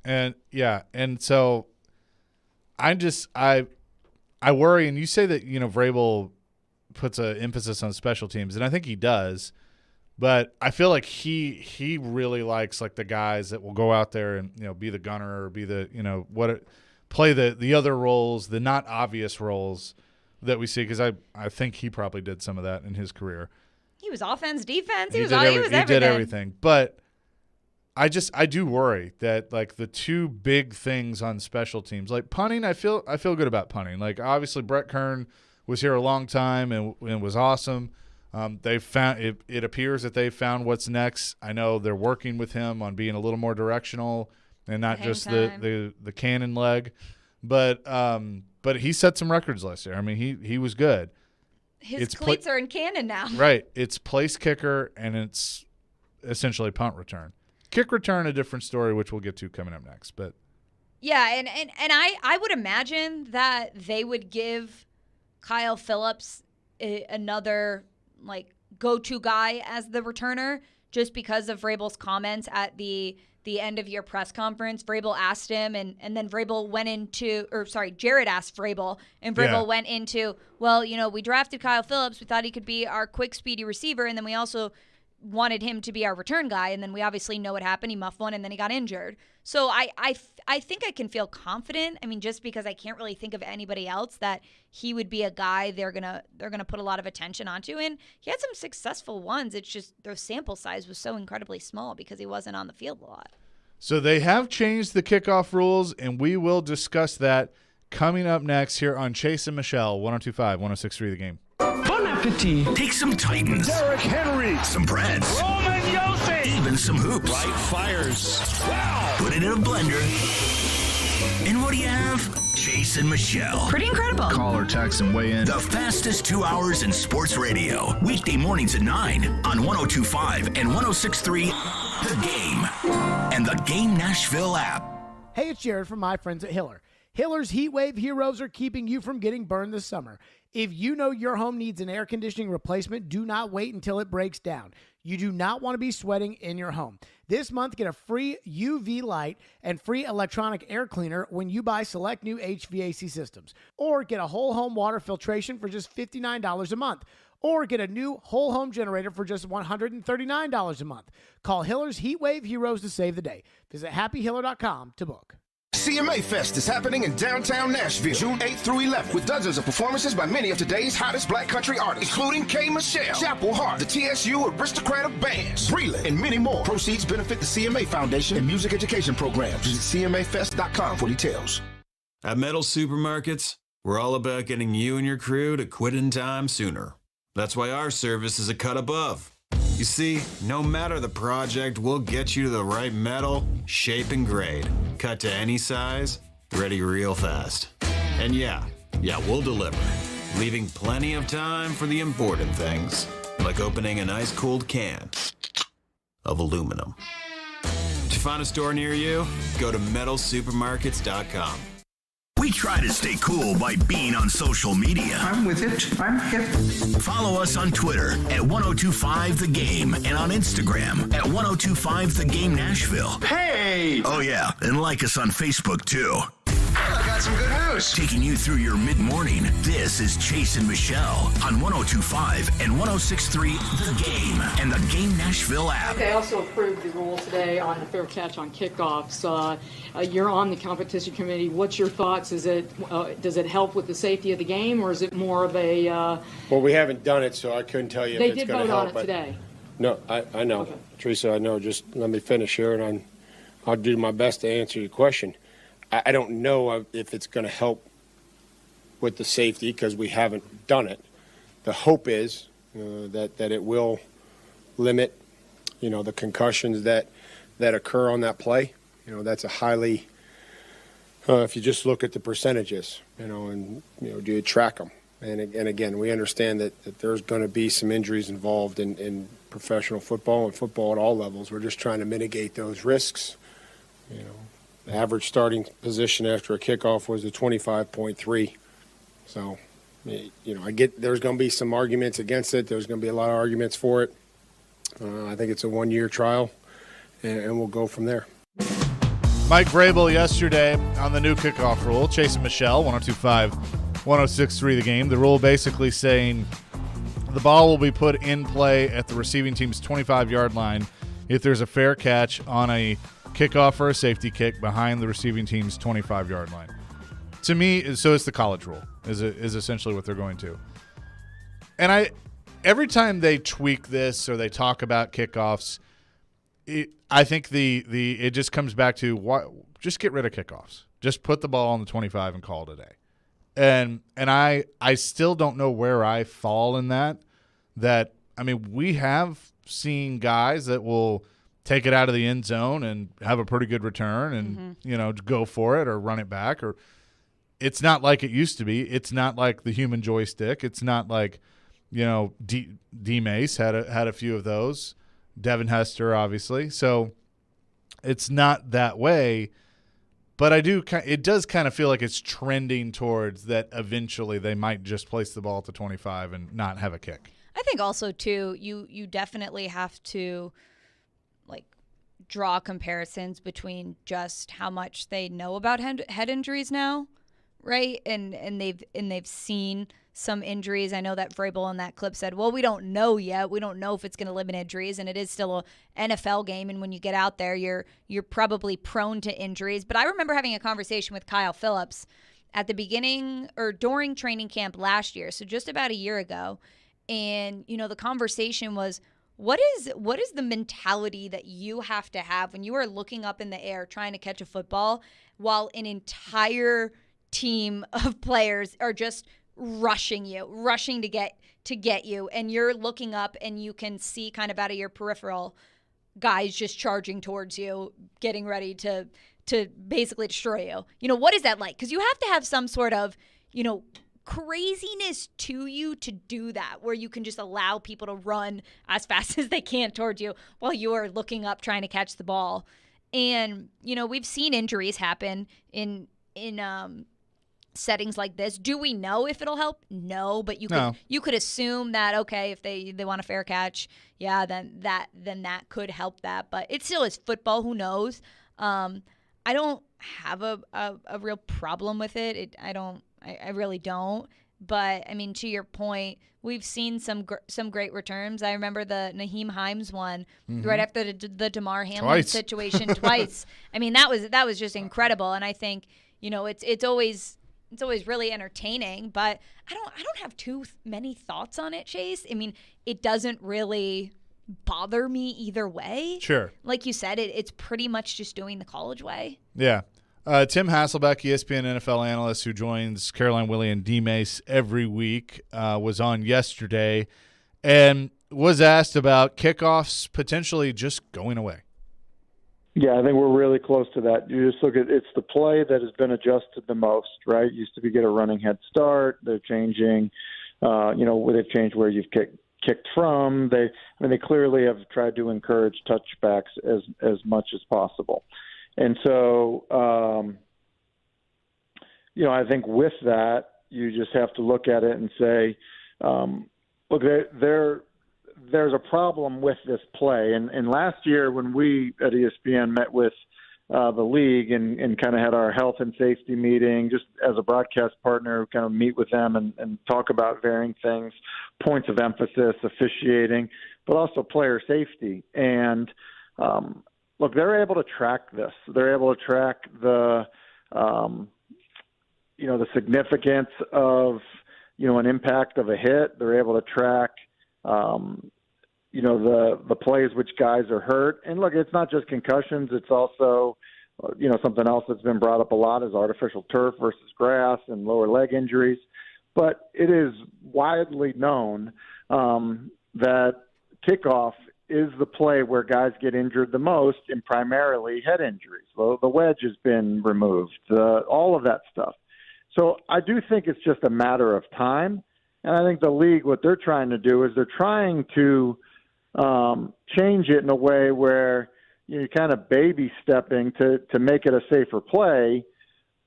And so I worry, and you say that, Vrabel puts an emphasis on special teams, and I think he does. But I feel like he really likes like the guys that will go out there and be the gunner or be the play the other roles, the not obvious roles that we see, because I think he probably did some of that in his career. He was offense, defense. He was everything. He did everything. But I do worry that like the two big things on special teams, like punting, I feel good about punting. Like obviously Brett Kern was here a long time and was awesome. They've found it appears that they've found what's next. I know they're working with him on being a little more directional and not just the cannon leg, but he set some records last year. I mean, he was good. His cleats are in cannon now. Right. It's place kicker, and it's essentially punt return. Kick return, a different story, which we'll get to coming up next. But yeah, and I would imagine that they would give Kyle Phillips another like go-to guy as the returner, just because of Vrabel's comments at the end of your press conference. Vrabel asked him, and then Vrabel went into, Jared asked Vrabel, and Vrabel went into, well, we drafted Kyle Phillips. We thought he could be our quick, speedy receiver, and then we also wanted him to be our return guy, and then we obviously know what happened. He muffed one, and then he got injured. So I think I can feel confident. I mean, just because I can't really think of anybody else that he would be a guy they're gonna put a lot of attention onto. And he had some successful ones. It's just their sample size was so incredibly small because he wasn't on the field a lot. So they have changed the kickoff rules, and we will discuss that coming up next here on Chase and Michelle, 102.5, 106.3 The Game. Bon appetit. Take some Titans. Derrick Henry. Some Preds. Roman Yossi. Even some hoops. Light fires. Wow. Put it in a blender. And what do you have? Chase and Michelle. Pretty incredible. Call or text and weigh in. The fastest 2 hours in sports radio. Weekday mornings at 9 on 102.5 and 106.3 The Game. And the Game Nashville app. Hey, it's Jared from my friends at Hiller. Hiller's Heat Wave Heroes are keeping you from getting burned this summer. If you know your home needs an air conditioning replacement, do not wait until it breaks down. You do not want to be sweating in your home. This month, get a free UV light and free electronic air cleaner when you buy select new HVAC systems. Or get a whole home water filtration for just $59 a month. Or get a new whole home generator for just $139 a month. Call Hiller's Heat Wave Heroes to save the day. Visit happyhiller.com to book. CMA Fest is happening in downtown Nashville, June 8th through 11th, with dozens of performances by many of today's hottest black country artists, including K. Michelle, Chapel Hart, the TSU Aristocratic Bands, Breland, and many more. Proceeds benefit the CMA Foundation and music education programs. Visit CMAfest.com for details. At Metal Supermarkets, we're all about getting you and your crew to quit in time sooner. That's why our service is a cut above. You see, no matter the project, we'll get you to the right metal, shape, and grade. Cut to any size, ready real fast. And yeah, we'll deliver, leaving plenty of time for the important things, like opening an ice-cold can of aluminum. To find a store near you, go to metalsupermarkets.com. We try to stay cool by being on social media. I'm with it. I'm hip. Follow us on Twitter at 1025thegame and on Instagram at 1025thegame Nashville. Hey! Oh yeah, and like us on Facebook too. I got some good news. Taking you through your mid-morning, this is Chase and Michelle on 1025 and 1063 The Game and the Game Nashville app. They also approved the rule today on the fair catch on kickoffs. You're on the competition committee. What's your thoughts? Does it help with the safety of the game, or is it more of a... Well, we haven't done it, so I couldn't tell you if it's going to help. They did vote on it today. No, I know. Okay. Teresa, I know. Just let me finish here, and I'll do my best to answer your question. I don't know if it's going to help with the safety because we haven't done it. The hope is that it will limit, the concussions that occur on that play. That's a highly, if you just look at the percentages, and do you track them? And again, we understand that there's going to be some injuries involved in professional football and football at all levels. We're just trying to mitigate those risks. The average starting position after a kickoff was a 25.3. So, I get there's going to be some arguments against it. There's going to be a lot of arguments for it. I think it's a one-year trial, and we'll go from there. Mike Vrabel yesterday on the new kickoff rule. Chase and Michelle, 1025, 1063 The Game. The rule basically saying the ball will be put in play at the receiving team's 25-yard line if there's a fair catch on a kickoff or a safety kick behind the receiving team's 25-yard line. To me, so it's the college rule is essentially what they're going to. And every time they tweak this or they talk about kickoffs, I think it just comes back to just get rid of kickoffs. Just put the ball on the 25 and call it a day. And I still don't know where I fall in that. We have seen guys that will take it out of the end zone and have a pretty good return and, go for it or run it back. Or it's not like it used to be. It's not like the human joystick. It's not like, D Mace had a few of those. Devin Hester, obviously. So it's not that way. But it does kind of feel like it's trending towards that eventually they might just place the ball at the 25 and not have a kick. I think also, too, you definitely have to draw comparisons between just how much they know about head injuries now, right? And they've seen some injuries. I know that Vrabel in that clip said, well, we don't know yet. We don't know if it's going to limit injuries, and it is still an NFL game, and when you get out there, you're probably prone to injuries. But I remember having a conversation with Kyle Phillips at the beginning or during training camp last year, so just about a year ago, and the conversation was, What is the mentality that you have to have when you are looking up in the air trying to catch a football while an entire team of players are just rushing to get you, and you're looking up and you can see kind of out of your peripheral guys just charging towards you, getting ready to basically destroy you. What is that like? Because you have to have some sort of, craziness to you to do that, where you can just allow people to run as fast as they can towards you while you are looking up trying to catch the ball. And we've seen injuries happen in settings like this. Do we know if it'll help? No, but you could assume that, okay, if they want a fair catch, then that could help that. But it still is football. Who knows? I don't have a real problem with it. I really don't. But, to your point, we've seen some great returns. I remember the Nyheim Hines one right after the Damar Hamlin situation twice. That was just incredible. And I think, it's always really entertaining. But I don't have too many thoughts on it, Chase. It doesn't really bother me either way. Sure. Like you said, it's pretty much just doing the college way. Yeah. Tim Hasselbeck, ESPN NFL analyst who joins Caroline Willie and D. Mace every week, was on yesterday and was asked about kickoffs potentially just going away. Yeah, I think we're really close to that. You just look at it's the play that has been adjusted the most, right? Used to be get a running head start. They're changing, they've changed where you've kicked from. They clearly have tried to encourage touchbacks as much as possible. And so, I think with that, you just have to look at it and say, look, there's a problem with this play. And last year when we at ESPN met with the league and kind of had our health and safety meeting, just as a broadcast partner, kind of meet with them and talk about varying things, points of emphasis, officiating, but also player safety. And look, they're able to track this. They're able to track the significance of, an impact of a hit. They're able to track, the plays which guys are hurt. And look, it's not just concussions. It's also, something else that's been brought up a lot is artificial turf versus grass and lower leg injuries. But it is widely known that kickoff is the play where guys get injured the most, and primarily head injuries. So the wedge has been removed, all of that stuff. So I do think it's just a matter of time. And I think the league, what they're trying to do is they're trying to change it in a way where you're kind of baby stepping to make it a safer play.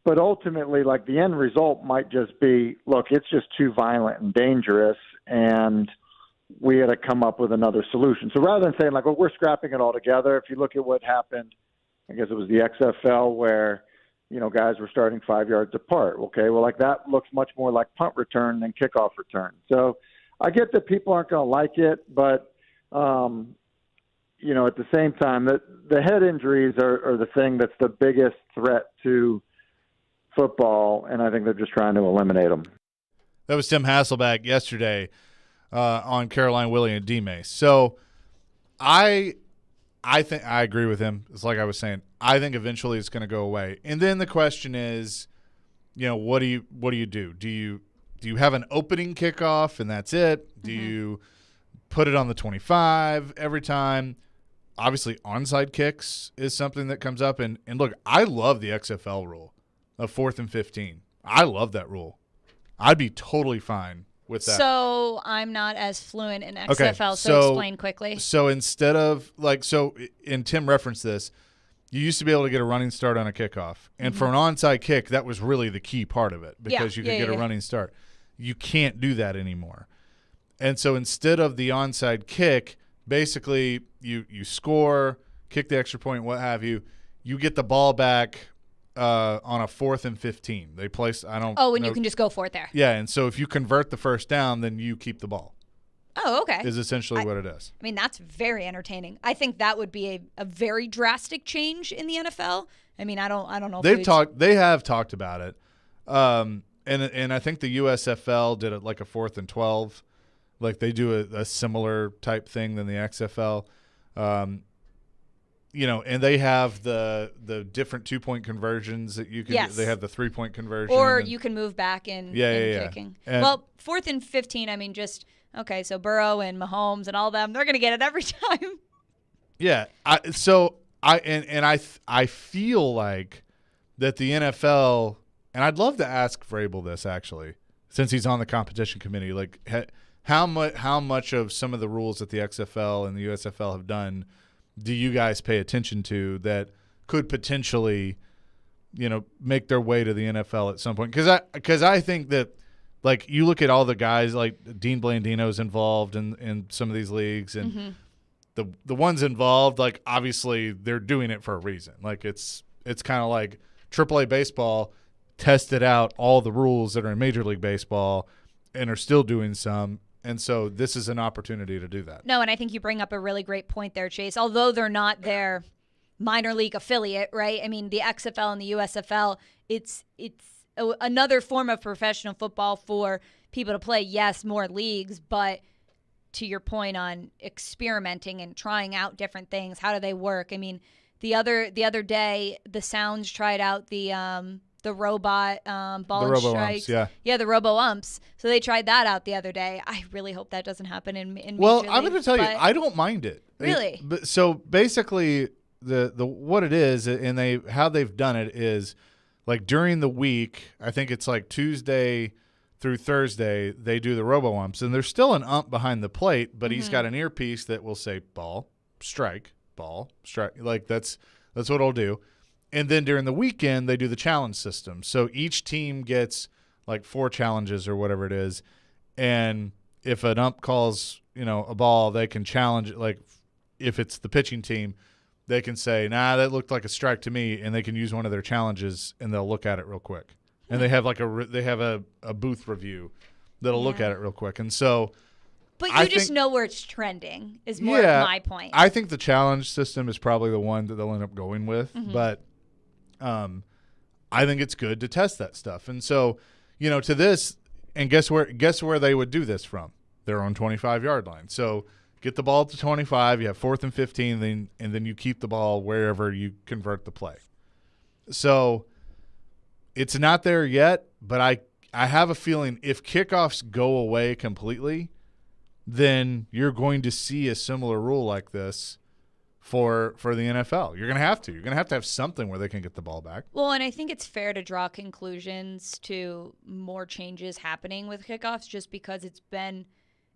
But ultimately, like, the end result might just be, look, it's just too violent and dangerous, and we had to come up with another solution. So rather than saying, like, well, we're scrapping it all together, if you look at what happened, I guess it was the XFL where, guys were starting 5 yards apart. Okay, well, like, that looks much more like punt return than kickoff return. So I get that people aren't going to like it, but, at the same time, the head injuries are the thing that's the biggest threat to football, and I think they're just trying to eliminate them. That was Tim Hasselbeck yesterday on Caroline Willie and D-Mace. So I think I agree with him. It's like I was saying. I think eventually it's going to go away. And then the question is, what do you do? Do you have an opening kickoff and that's it? Do you put it on the 25 every time? Obviously, onside kicks is something that comes up. And look, I love the XFL rule of 4th and 15. I love that rule. I'd be totally fine with that. So I'm not as fluent in XFL, so explain quickly. So instead of and Tim referenced this, you used to be able to get a running start on a kickoff. And for an onside kick, that was really the key part of it because you could get a running start. You can't do that anymore. And so instead of the onside kick, basically you score, kick the extra point, what have you, you get the ball back on a 4th and 15. They place and you can just go for it there. Yeah, and so if you convert the first down, then you keep the ball. Oh, okay. Is essentially what it is. I mean, that's very entertaining. I think that would be a very drastic change in the NFL. I mean, I don't know. They have talked about it. And I think the USFL did it like a 4th and 12. Like they do a similar type thing than the XFL. And they have the different 2-point conversions that you can. Yes. They have the 3-point conversion, or you can move back in kicking. And, well, 4th and 15. I mean, just okay. So Burrow and Mahomes and all them, they're going to get it every time. Yeah. I feel like that the NFL, and I'd love to ask Vrabel this actually, since he's on the competition committee, like how much of some of the rules that the XFL and the USFL have done do you guys pay attention to that could potentially, make their way to the NFL at some point? Because I think that, like, you look at all the guys, like Dean Blandino's involved in some of these leagues, and the ones involved, like, obviously they're doing it for a reason. Like, it's kind of like AAA baseball tested out all the rules that are in Major League Baseball and are still doing some. And so this is an opportunity to do that. No, and I think you bring up a really great point there, Chase. Although they're not their minor league affiliate, right? I mean, the XFL and the USFL, it's another form of professional football for people to play. Yes, more leagues, but to your point on experimenting and trying out different things, how do they work? I mean, The other day, the Sounds tried out the robot ball and strikes. Yeah, the robo-umps. So they tried that out the other day. I really hope that doesn't happen in well, Major I'm going to League, tell you, but- I don't mind it. Really? So basically, the what it is, and how they've done it is, like during the week, I think it's like Tuesday through Thursday, they do the robo-umps, and there's still an ump behind the plate, but he's got an earpiece that will say ball, strike, ball, strike. Like that's what it'll do. And then during the weekend, they do the challenge system. So each team gets like 4 challenges or whatever it is. And if an ump calls, a ball, they can challenge it. Like if it's the pitching team, they can say, nah, that looked like a strike to me. And they can use one of their challenges and they'll look at it real quick. And they have like a booth review that'll look at it real quick. And so, but you just know where it's trending is more of my point. I think the challenge system is probably the one that they'll end up going with. But I think it's good to test that stuff. And so, to this, and guess where they would do this from? Their own 25-yard line. So get the ball to 25, you have 4th and 15, and then you keep the ball wherever you convert the play. So it's not there yet, but I have a feeling if kickoffs go away completely, then you're going to see a similar rule like this for the NFL. You're going to have to. You're going to have something where they can get the ball back. Well, and I think it's fair to draw conclusions to more changes happening with kickoffs just because it's been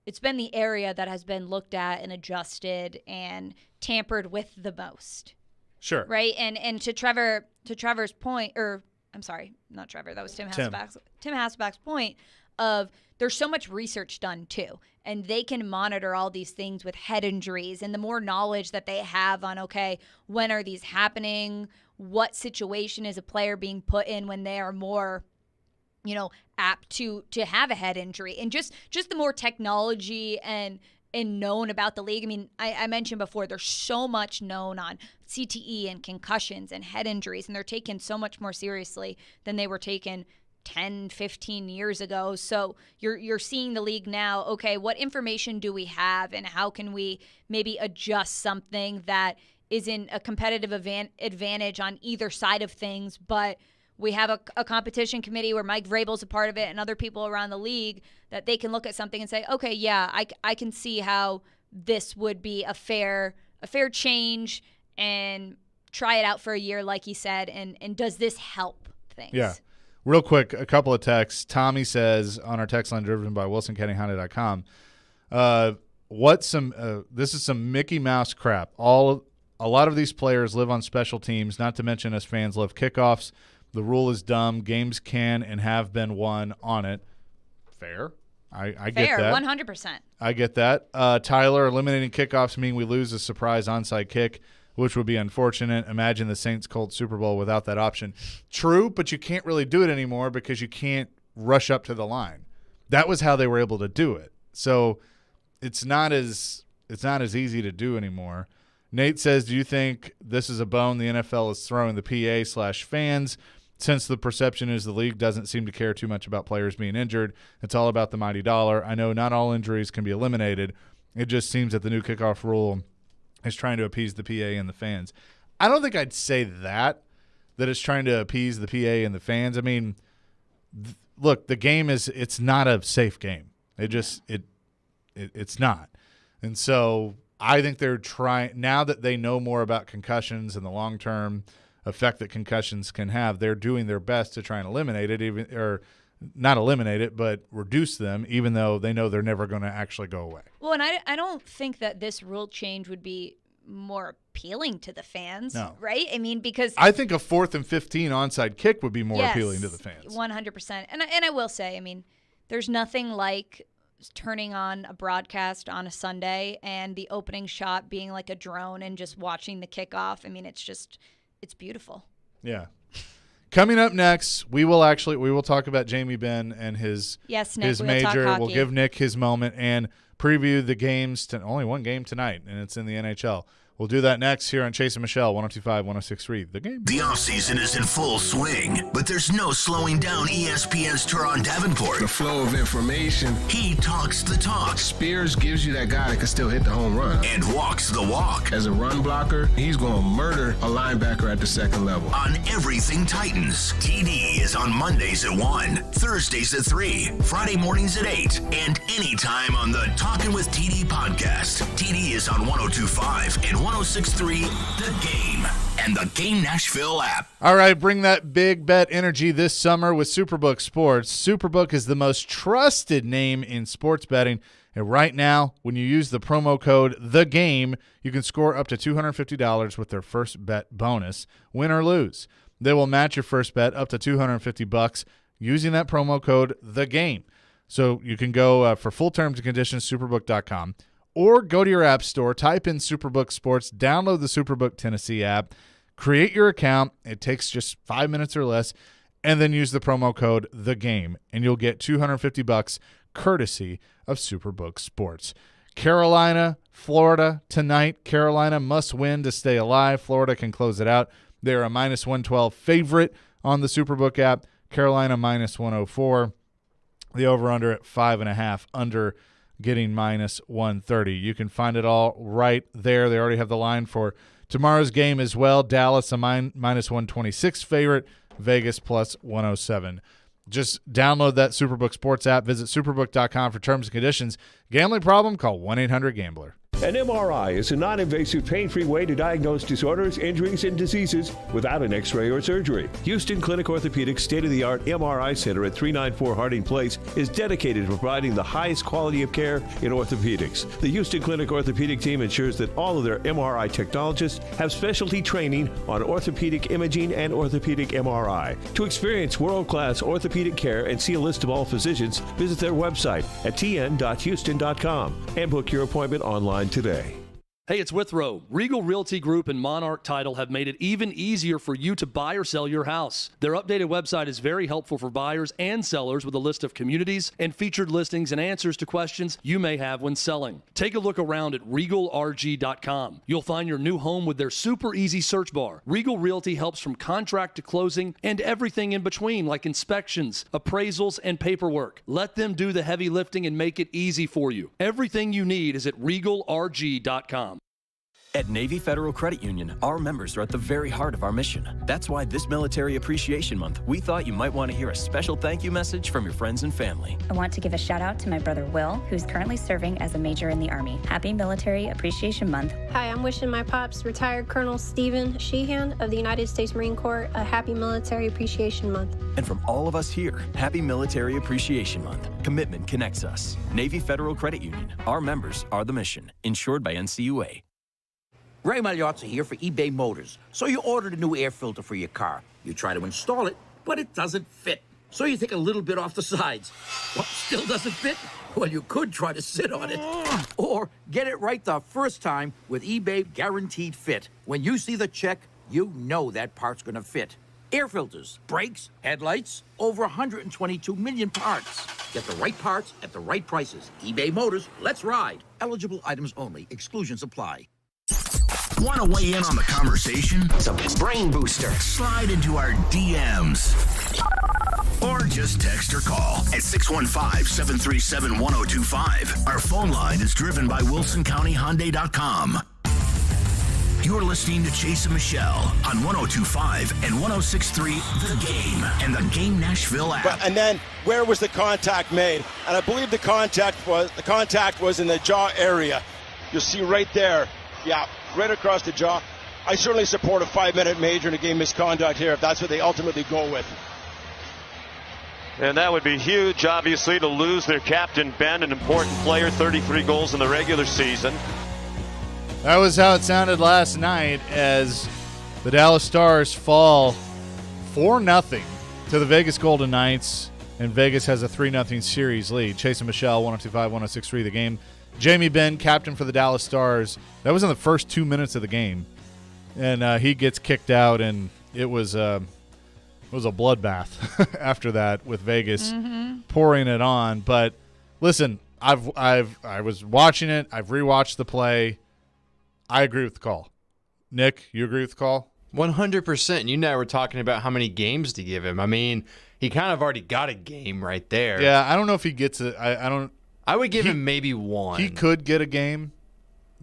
the area that has been looked at and adjusted and tampered with the most. Sure. Right? And to Trevor's point, or I'm sorry, not Trevor, that was Tim Hasselback's point of there's so much research done too, and they can monitor all these things with head injuries, and the more knowledge that they have on, okay, when are these happening, what situation is a player being put in when they are more, apt to have a head injury, and just the more technology and known about the league. I mean, I mentioned before, there's so much known on CTE and concussions and head injuries, and they're taken so much more seriously than they were taken 10, 15 years ago. So you're seeing the league now, okay, what information do we have and how can we maybe adjust something that isn't a competitive advantage on either side of things, but we have a competition committee where Mike Vrabel's a part of it and other people around the league that they can look at something and say, okay, yeah, I can see how this would be a fair change and try it out for a year, like he said, and does this help things? Yeah. Real quick, a couple of texts. Tommy says on our text line driven by WilsonCountyHonda.com, this is some Mickey Mouse crap. A lot of these players live on special teams, not to mention us fans love kickoffs. The rule is dumb. Games can and have been won on it. Fair. I get that. 100%. I get that. Tyler, eliminating kickoffs mean we lose a surprise onside kick, which would be unfortunate. Imagine the Saints-Colts Super Bowl without that option. True, but you can't really do it anymore because you can't rush up to the line. That was how they were able to do it. So it's not as easy to do anymore. Nate says, do you think this is a bone the NFL is throwing the PA/fans? Since the perception is the league doesn't seem to care too much about players being injured, it's all about the mighty dollar. I know not all injuries can be eliminated. It just seems that the new kickoff rule is trying to appease the PA and the fans. I don't think I'd say that it's trying to appease the PA and the fans. I mean, look, the game it's not a safe game. It's not. And so I think they're trying, now that they know more about concussions and the long-term effect that concussions can have, they're doing their best to try and eliminate it, or not eliminate it, but reduce them, even though they know they're never going to actually go away. Well, and I don't think that this rule change would be more appealing to the fans, right? I mean, because I think a 4th and 15 onside kick would be more appealing to the fans. 100%. And I will say, I mean, there's nothing like turning on a broadcast on a Sunday and the opening shot being like a drone and just watching the kickoff. I mean, it's beautiful. Yeah. Coming up next, we will talk about Jamie Benn and his major. We'll give Nick his moment and preview the games. Only one game tonight, and it's in the NHL. We'll do that next here on Chase and Michelle, 102.5, 106.3, The Game. The offseason is in full swing, but there's no slowing down ESPN's Teron Davenport. The flow of information. He talks the talk. Spears gives you that guy that can still hit the home run. And walks the walk. As a run blocker, he's going to murder a linebacker at the second level. On everything Titans, TD is on Mondays at 1, Thursdays at 3, Friday mornings at 8, and anytime on the Talkin' with TD podcast. TD is on 102.5 and 106.3 The Game and the Game Nashville app. All right, bring that big bet energy this summer with Superbook Sports. Superbook is the most trusted name in sports betting. And right now, when you use the promo code THEGAME, you can score up to $250 with their first bet bonus, win or lose. They will match your first bet up to $250 using that promo code THEGAME. So you can go for full terms and conditions, superbook.com. Or go to your app store, type in Superbook Sports, download the Superbook Tennessee app, create your account. It takes just 5 minutes or less, and then use the promo code THEGAME, and you'll get $250 courtesy of Superbook Sports. Carolina, Florida tonight. Carolina must win to stay alive. Florida can close it out. They're a minus 112 favorite on the Superbook app. Carolina minus 104. The over-under at 5.5, under getting minus 130. You can find it all right there. They already have the line for tomorrow's game as well. Dallas a minus 126 favorite. Vegas plus 107. Just download that Superbook Sports app. Visit superbook.com for terms and conditions. Gambling problem? Call 1-800-GAMBLER. An MRI is a non-invasive, pain-free way to diagnose disorders, injuries, and diseases without an X-ray or surgery. Houston Clinic Orthopedics' state-of-the-art MRI center at 394 Harding Place is dedicated to providing the highest quality of care in orthopedics. The Houston Clinic Orthopedic team ensures that all of their MRI technologists have specialty training on orthopedic imaging and orthopedic MRI. To experience world-class orthopedic care and see a list of all physicians, visit their website at tn.houston.com and book your appointment online today. Hey, it's Withrow. Regal Realty Group and Monarch Title have made it even easier for you to buy or sell your house. Their updated website is very helpful for buyers and sellers with a list of communities and featured listings and answers to questions you may have when selling. Take a look around at regalrg.com. You'll find your new home with their super easy search bar. Regal Realty helps from contract to closing and everything in between, like inspections, appraisals, and paperwork. Let them do the heavy lifting and make it easy for you. Everything you need is at regalrg.com. At Navy Federal Credit Union, our members are at the very heart of our mission. That's why this Military Appreciation Month, we thought you might want to hear a special thank you message from your friends and family. I want to give a shout out to my brother Will, who's currently serving as a major in the Army. Happy Military Appreciation Month. Hi, I'm wishing my pops, retired Colonel Stephen Sheehan of the United States Marine Corps, a happy Military Appreciation Month. And from all of us here, happy Military Appreciation Month. Commitment connects us. Navy Federal Credit Union. Our members are the mission. Insured by NCUA. Ray Magliozzi here for eBay Motors. So you ordered a new air filter for your car. You try to install it, but it doesn't fit. So you take a little bit off the sides. What, still doesn't fit? Well, you could try to sit on it. Or get it right the first time with eBay Guaranteed Fit. When you see the check, you know that part's gonna fit. Air filters, brakes, headlights, over 122 million parts. Get the right parts at the right prices. eBay Motors, let's ride. Eligible items only. Exclusions apply. Want to weigh in on the conversation? It's a brain booster. Slide into our DMs. Or just text or call at 615-737-1025. Our phone line is driven by WilsonCountyHyundai.com. You're listening to Chase and Michelle on 102.5 and 106.3 The Game and the Game Nashville app. And then where was the contact made? And I believe the contact was in the jaw area. You'll see right there. Yeah, right across the jaw. I certainly support a 5-minute major in a game misconduct here if that's what they ultimately go with. And that would be huge, obviously, to lose their captain, Ben, an important player, 33 goals in the regular season. That was how it sounded last night as the Dallas Stars fall 4-0 to the Vegas Golden Knights, and Vegas has a 3-0 series lead. Chase and Michelle, 102.5, 106.3 The Game. Jamie Benn, captain for the Dallas Stars. That was in the first 2 minutes of the game, and he gets kicked out, and it was a bloodbath after that with Vegas pouring it on. But listen, I was watching it. I've rewatched the play. I agree with the call. Nick, you agree with the call? 100%. You and I were talking about how many games to give him. I mean, he kind of already got a game right there. Yeah, I don't know if he gets it. I would give him maybe one. He could get a game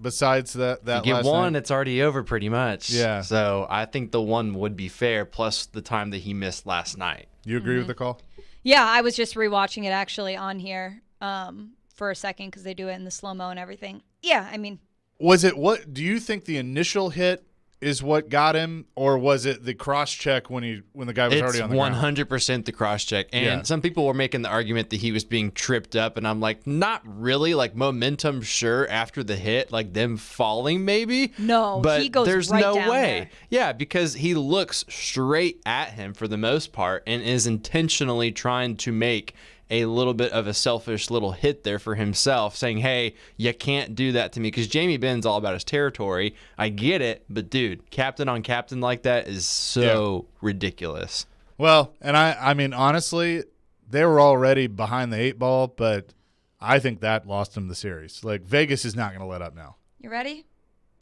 besides that if you get last one, night. it's already over pretty much. Yeah. So I think the one would be fair, plus the time that he missed last night. You agree with the call? Yeah, I was just rewatching it actually on here for a second because they do it in the slow-mo and everything. Yeah, I mean. Was it what? Do you think the initial hit is what got him, or was it the cross check when the guy was already on the ground? It's 100% the cross check. And some people were making the argument that he was being tripped up, and I'm like, not really. Like momentum, sure, after the hit, like them falling maybe. No, but he goes there's right no down way. there. Yeah, because he looks straight at him for the most part and is intentionally trying to make a little bit of a selfish little hit there for himself, saying, hey, you can't do that to me, because Jamie Benn's all about his territory. I get it, but dude, captain on captain like that is so ridiculous. Well, and I mean, honestly, they were already behind the 8 ball, but I think that lost them the series. Like, Vegas is not going to let up now. You ready?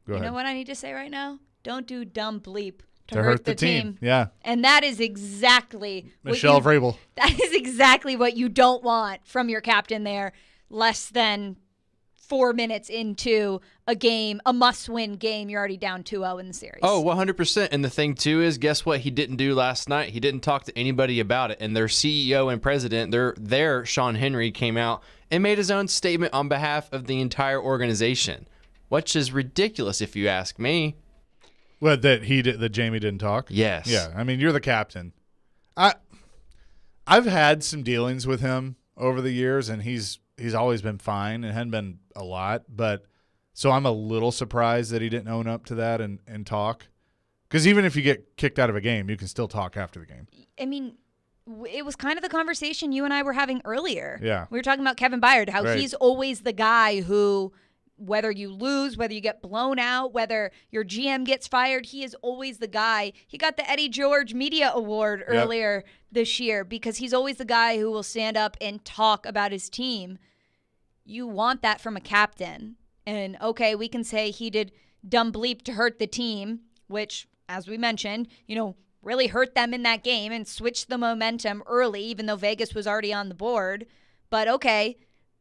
Go ahead. You know what I need to say right now? Don't do dumb bleep to hurt the team. Yeah. And that is exactly Michelle Vrabel. That is exactly what you don't want from your captain there, less than 4 minutes into a game, a must-win game. You're already down 2-0 in the series. Oh, 100%. And the thing, too, is guess what he didn't do last night? He didn't talk to anybody about it. And their CEO and president, Sean Henry, came out and made his own statement on behalf of the entire organization, which is ridiculous if you ask me. Well, that Jamie didn't talk? Yes. Yeah, I mean, you're the captain. I've had some dealings with him over the years, and he's always been fine. It hadn't been a lot, but so I'm a little surprised that he didn't own up to that and talk. Because even if you get kicked out of a game, you can still talk after the game. I mean, it was kind of the conversation you and I were having earlier. Yeah. We were talking about Kevin Byard, how Right. he's always the guy who, whether you lose, whether you get blown out, whether your GM gets fired, he is always the guy. He got the Eddie George Media Award earlier this year because he's always the guy who will stand up and talk about his team. You want that from a captain. And, okay, we can say he did dumb bleep to hurt the team, which, as we mentioned, really hurt them in that game and switched the momentum early, even though Vegas was already on the board. But, okay,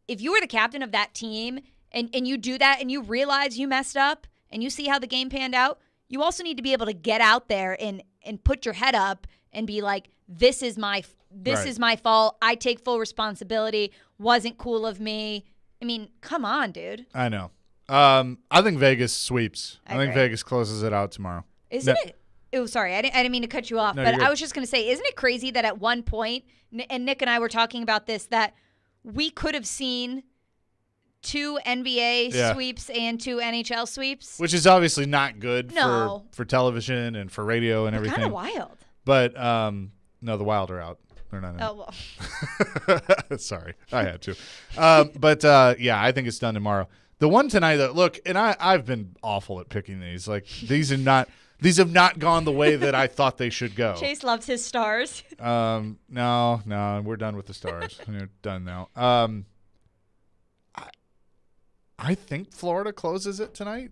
if you were the captain of that team and you do that and you realize you messed up and you see how the game panned out, you also need to be able to get out there and put your head up and be like, this is my fault. I take full responsibility. Wasn't cool of me. I mean, come on, dude. I know. I think Vegas sweeps. I think agree. Vegas closes it out tomorrow. Isn't it? Oh, sorry. I didn't mean to cut you off, No, but you're good. I was just going to say, isn't it crazy that at one point, and Nick and I were talking about this, that we could have seen 2 NBA sweeps and 2 NHL sweeps? Which is obviously not good No. for television and for radio and everything. Kind of wild. But no, the Wild are out. They're not in. Oh, well. Sorry, I had to. But yeah, I think it's done tomorrow. The one tonight, though, look, and I've been awful at picking these. Like these have not gone the way that I thought they should go. Chase loves his stars. No, we're done with the stars. We're done now. I think Florida closes it tonight.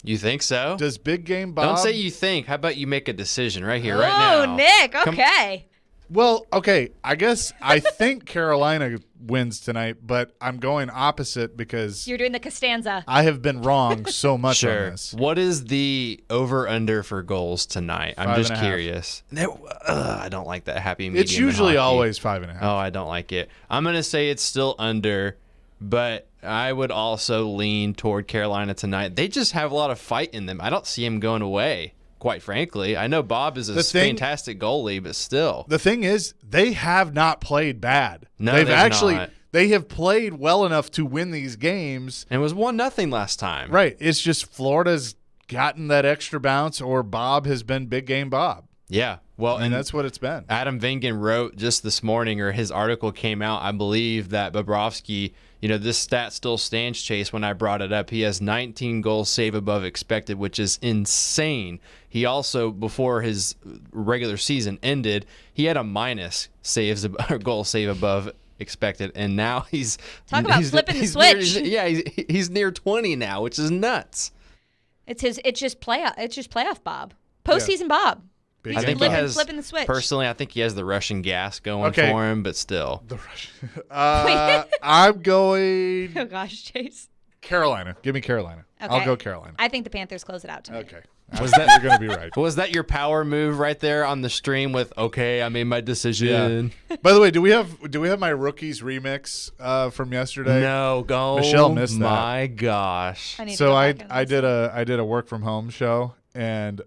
You think so? Does Big Game Bob? Don't say you think. How about you make a decision right here, right now? Oh, Nick. Okay. Well, okay. I guess I think Carolina wins tonight, but I'm going opposite because You're doing the Costanza. I have been wrong so much on this. What is the over/under for goals tonight? I'm just 5.5. curious. I don't like that happy medium. It's in usually hockey. always 5.5. Oh, I don't like it. I'm gonna say it's still under, but I would also lean toward Carolina tonight. They just have a lot of fight in them. I don't see them going away. Quite frankly, I know Bob is a fantastic goalie, but still. The thing is, they have not played bad. No, they've they've actually not. They have played well enough to win these games. And it was 1-0 last time. Right. It's just Florida's gotten that extra bounce, or Bob has been Big Game Bob. Yeah. Well, and that's what it's been. Adam Vingan wrote just this morning, or his article came out, I believe, that Bobrovsky, this stat still stands, Chase, when I brought it up. He has 19 goals save above expected, which is insane. He also, before his regular season ended, he had a minus goal save above expected, and now he's Talk about flipping the switch. He's near 20 now, which is nuts. It's just playoff Bob. Postseason Bob. I think he has, flipping the switch. Personally, I think he has the Russian gas going for him, but still. The Russian. I'm going. Oh gosh, Chase. Carolina. Give me Carolina. Okay. I'll go Carolina. I think the Panthers close it out tonight. Okay. You're going to be right. Was that your power move right there on the stream with, okay, I made my decision? Yeah. By the way, do we have my rookies remix from yesterday? No, go. Michelle missed that. My gosh. I did a work from home show, and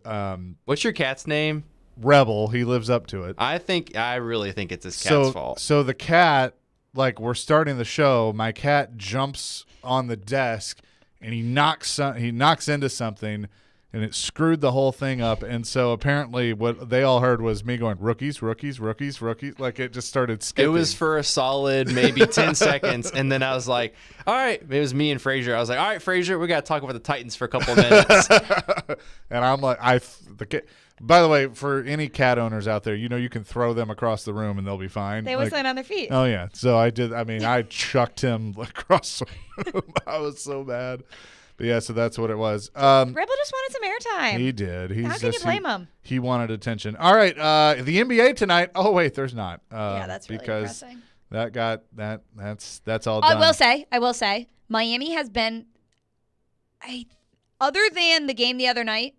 what's your cat's name? Rebel. He lives up to it. I really think it's his cat's fault. So the cat, like, we're starting the show, my cat jumps on the desk and he knocks into something, and it screwed the whole thing up. And so apparently what they all heard was me going, rookies, rookies, rookies, rookies. Like, it just started skipping. It was for a solid maybe 10 seconds. And then I was like, all right. It was me and Frazier. I was like, all right, Frazier, we got to talk about the Titans for a couple of minutes. And I'm like, by the way, for any cat owners out there, you can throw them across the room and they'll be fine. They always land on their feet. Oh, yeah. So I did. I mean, I chucked him across the room. I was so bad. But yeah, so that's what it was. Rebel just wanted some airtime. He did. How can you blame him? He wanted attention. All right, the NBA tonight. Oh wait, there's not. Yeah, that's really because depressing. That got that's all done. I will say, Miami has been, other than the game the other night,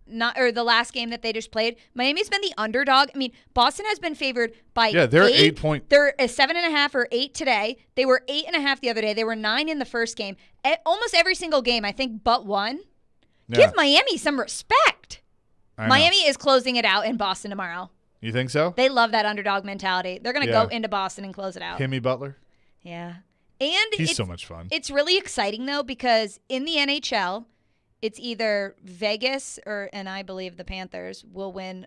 the last game that they just played, Miami's been the underdog. I mean, Boston has been favored by they're 8 point. They're a 7.5 or 8 today. They were 8.5 the other day. They were 9 in the first game. Almost every single game, I think, but one. Yeah. Give Miami some respect. Miami is closing it out in Boston tomorrow. You think so? They love that underdog mentality. They're going to go into Boston and close it out. Jimmy Butler? Yeah. And he's so much fun. It's really exciting, though, because in the NHL, it's either Vegas and I believe the Panthers will win.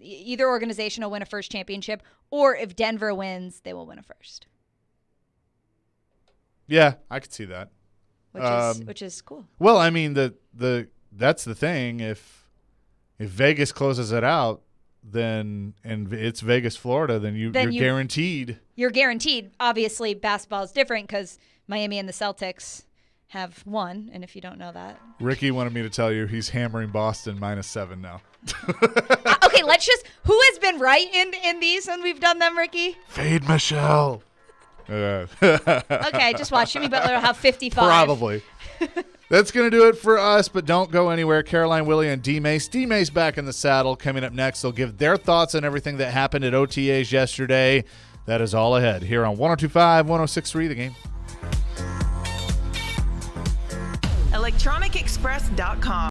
Either organization will win a first championship, or if Denver wins, they will win a first. Yeah, I could see that. Which is cool. Well, I mean, that's the thing. If Vegas closes it out, and it's Vegas, Florida, then you're guaranteed. You're guaranteed. Obviously, basketball is different because Miami and the Celtics have won, and if you don't know that. Ricky wanted me to tell you he's hammering Boston -7 now. Okay, who has been right in these when we've done them, Ricky? Fade Michelle. Okay, just watch. Jimmy Butler will have 55. Probably. That's going to do it for us, but don't go anywhere. Caroline, Willie, and D-Mace. D-Mace back in the saddle. Coming up next, they'll give their thoughts on everything that happened at OTAs yesterday. That is all ahead here on 102.5, 106.3 The Game. ElectronicExpress.com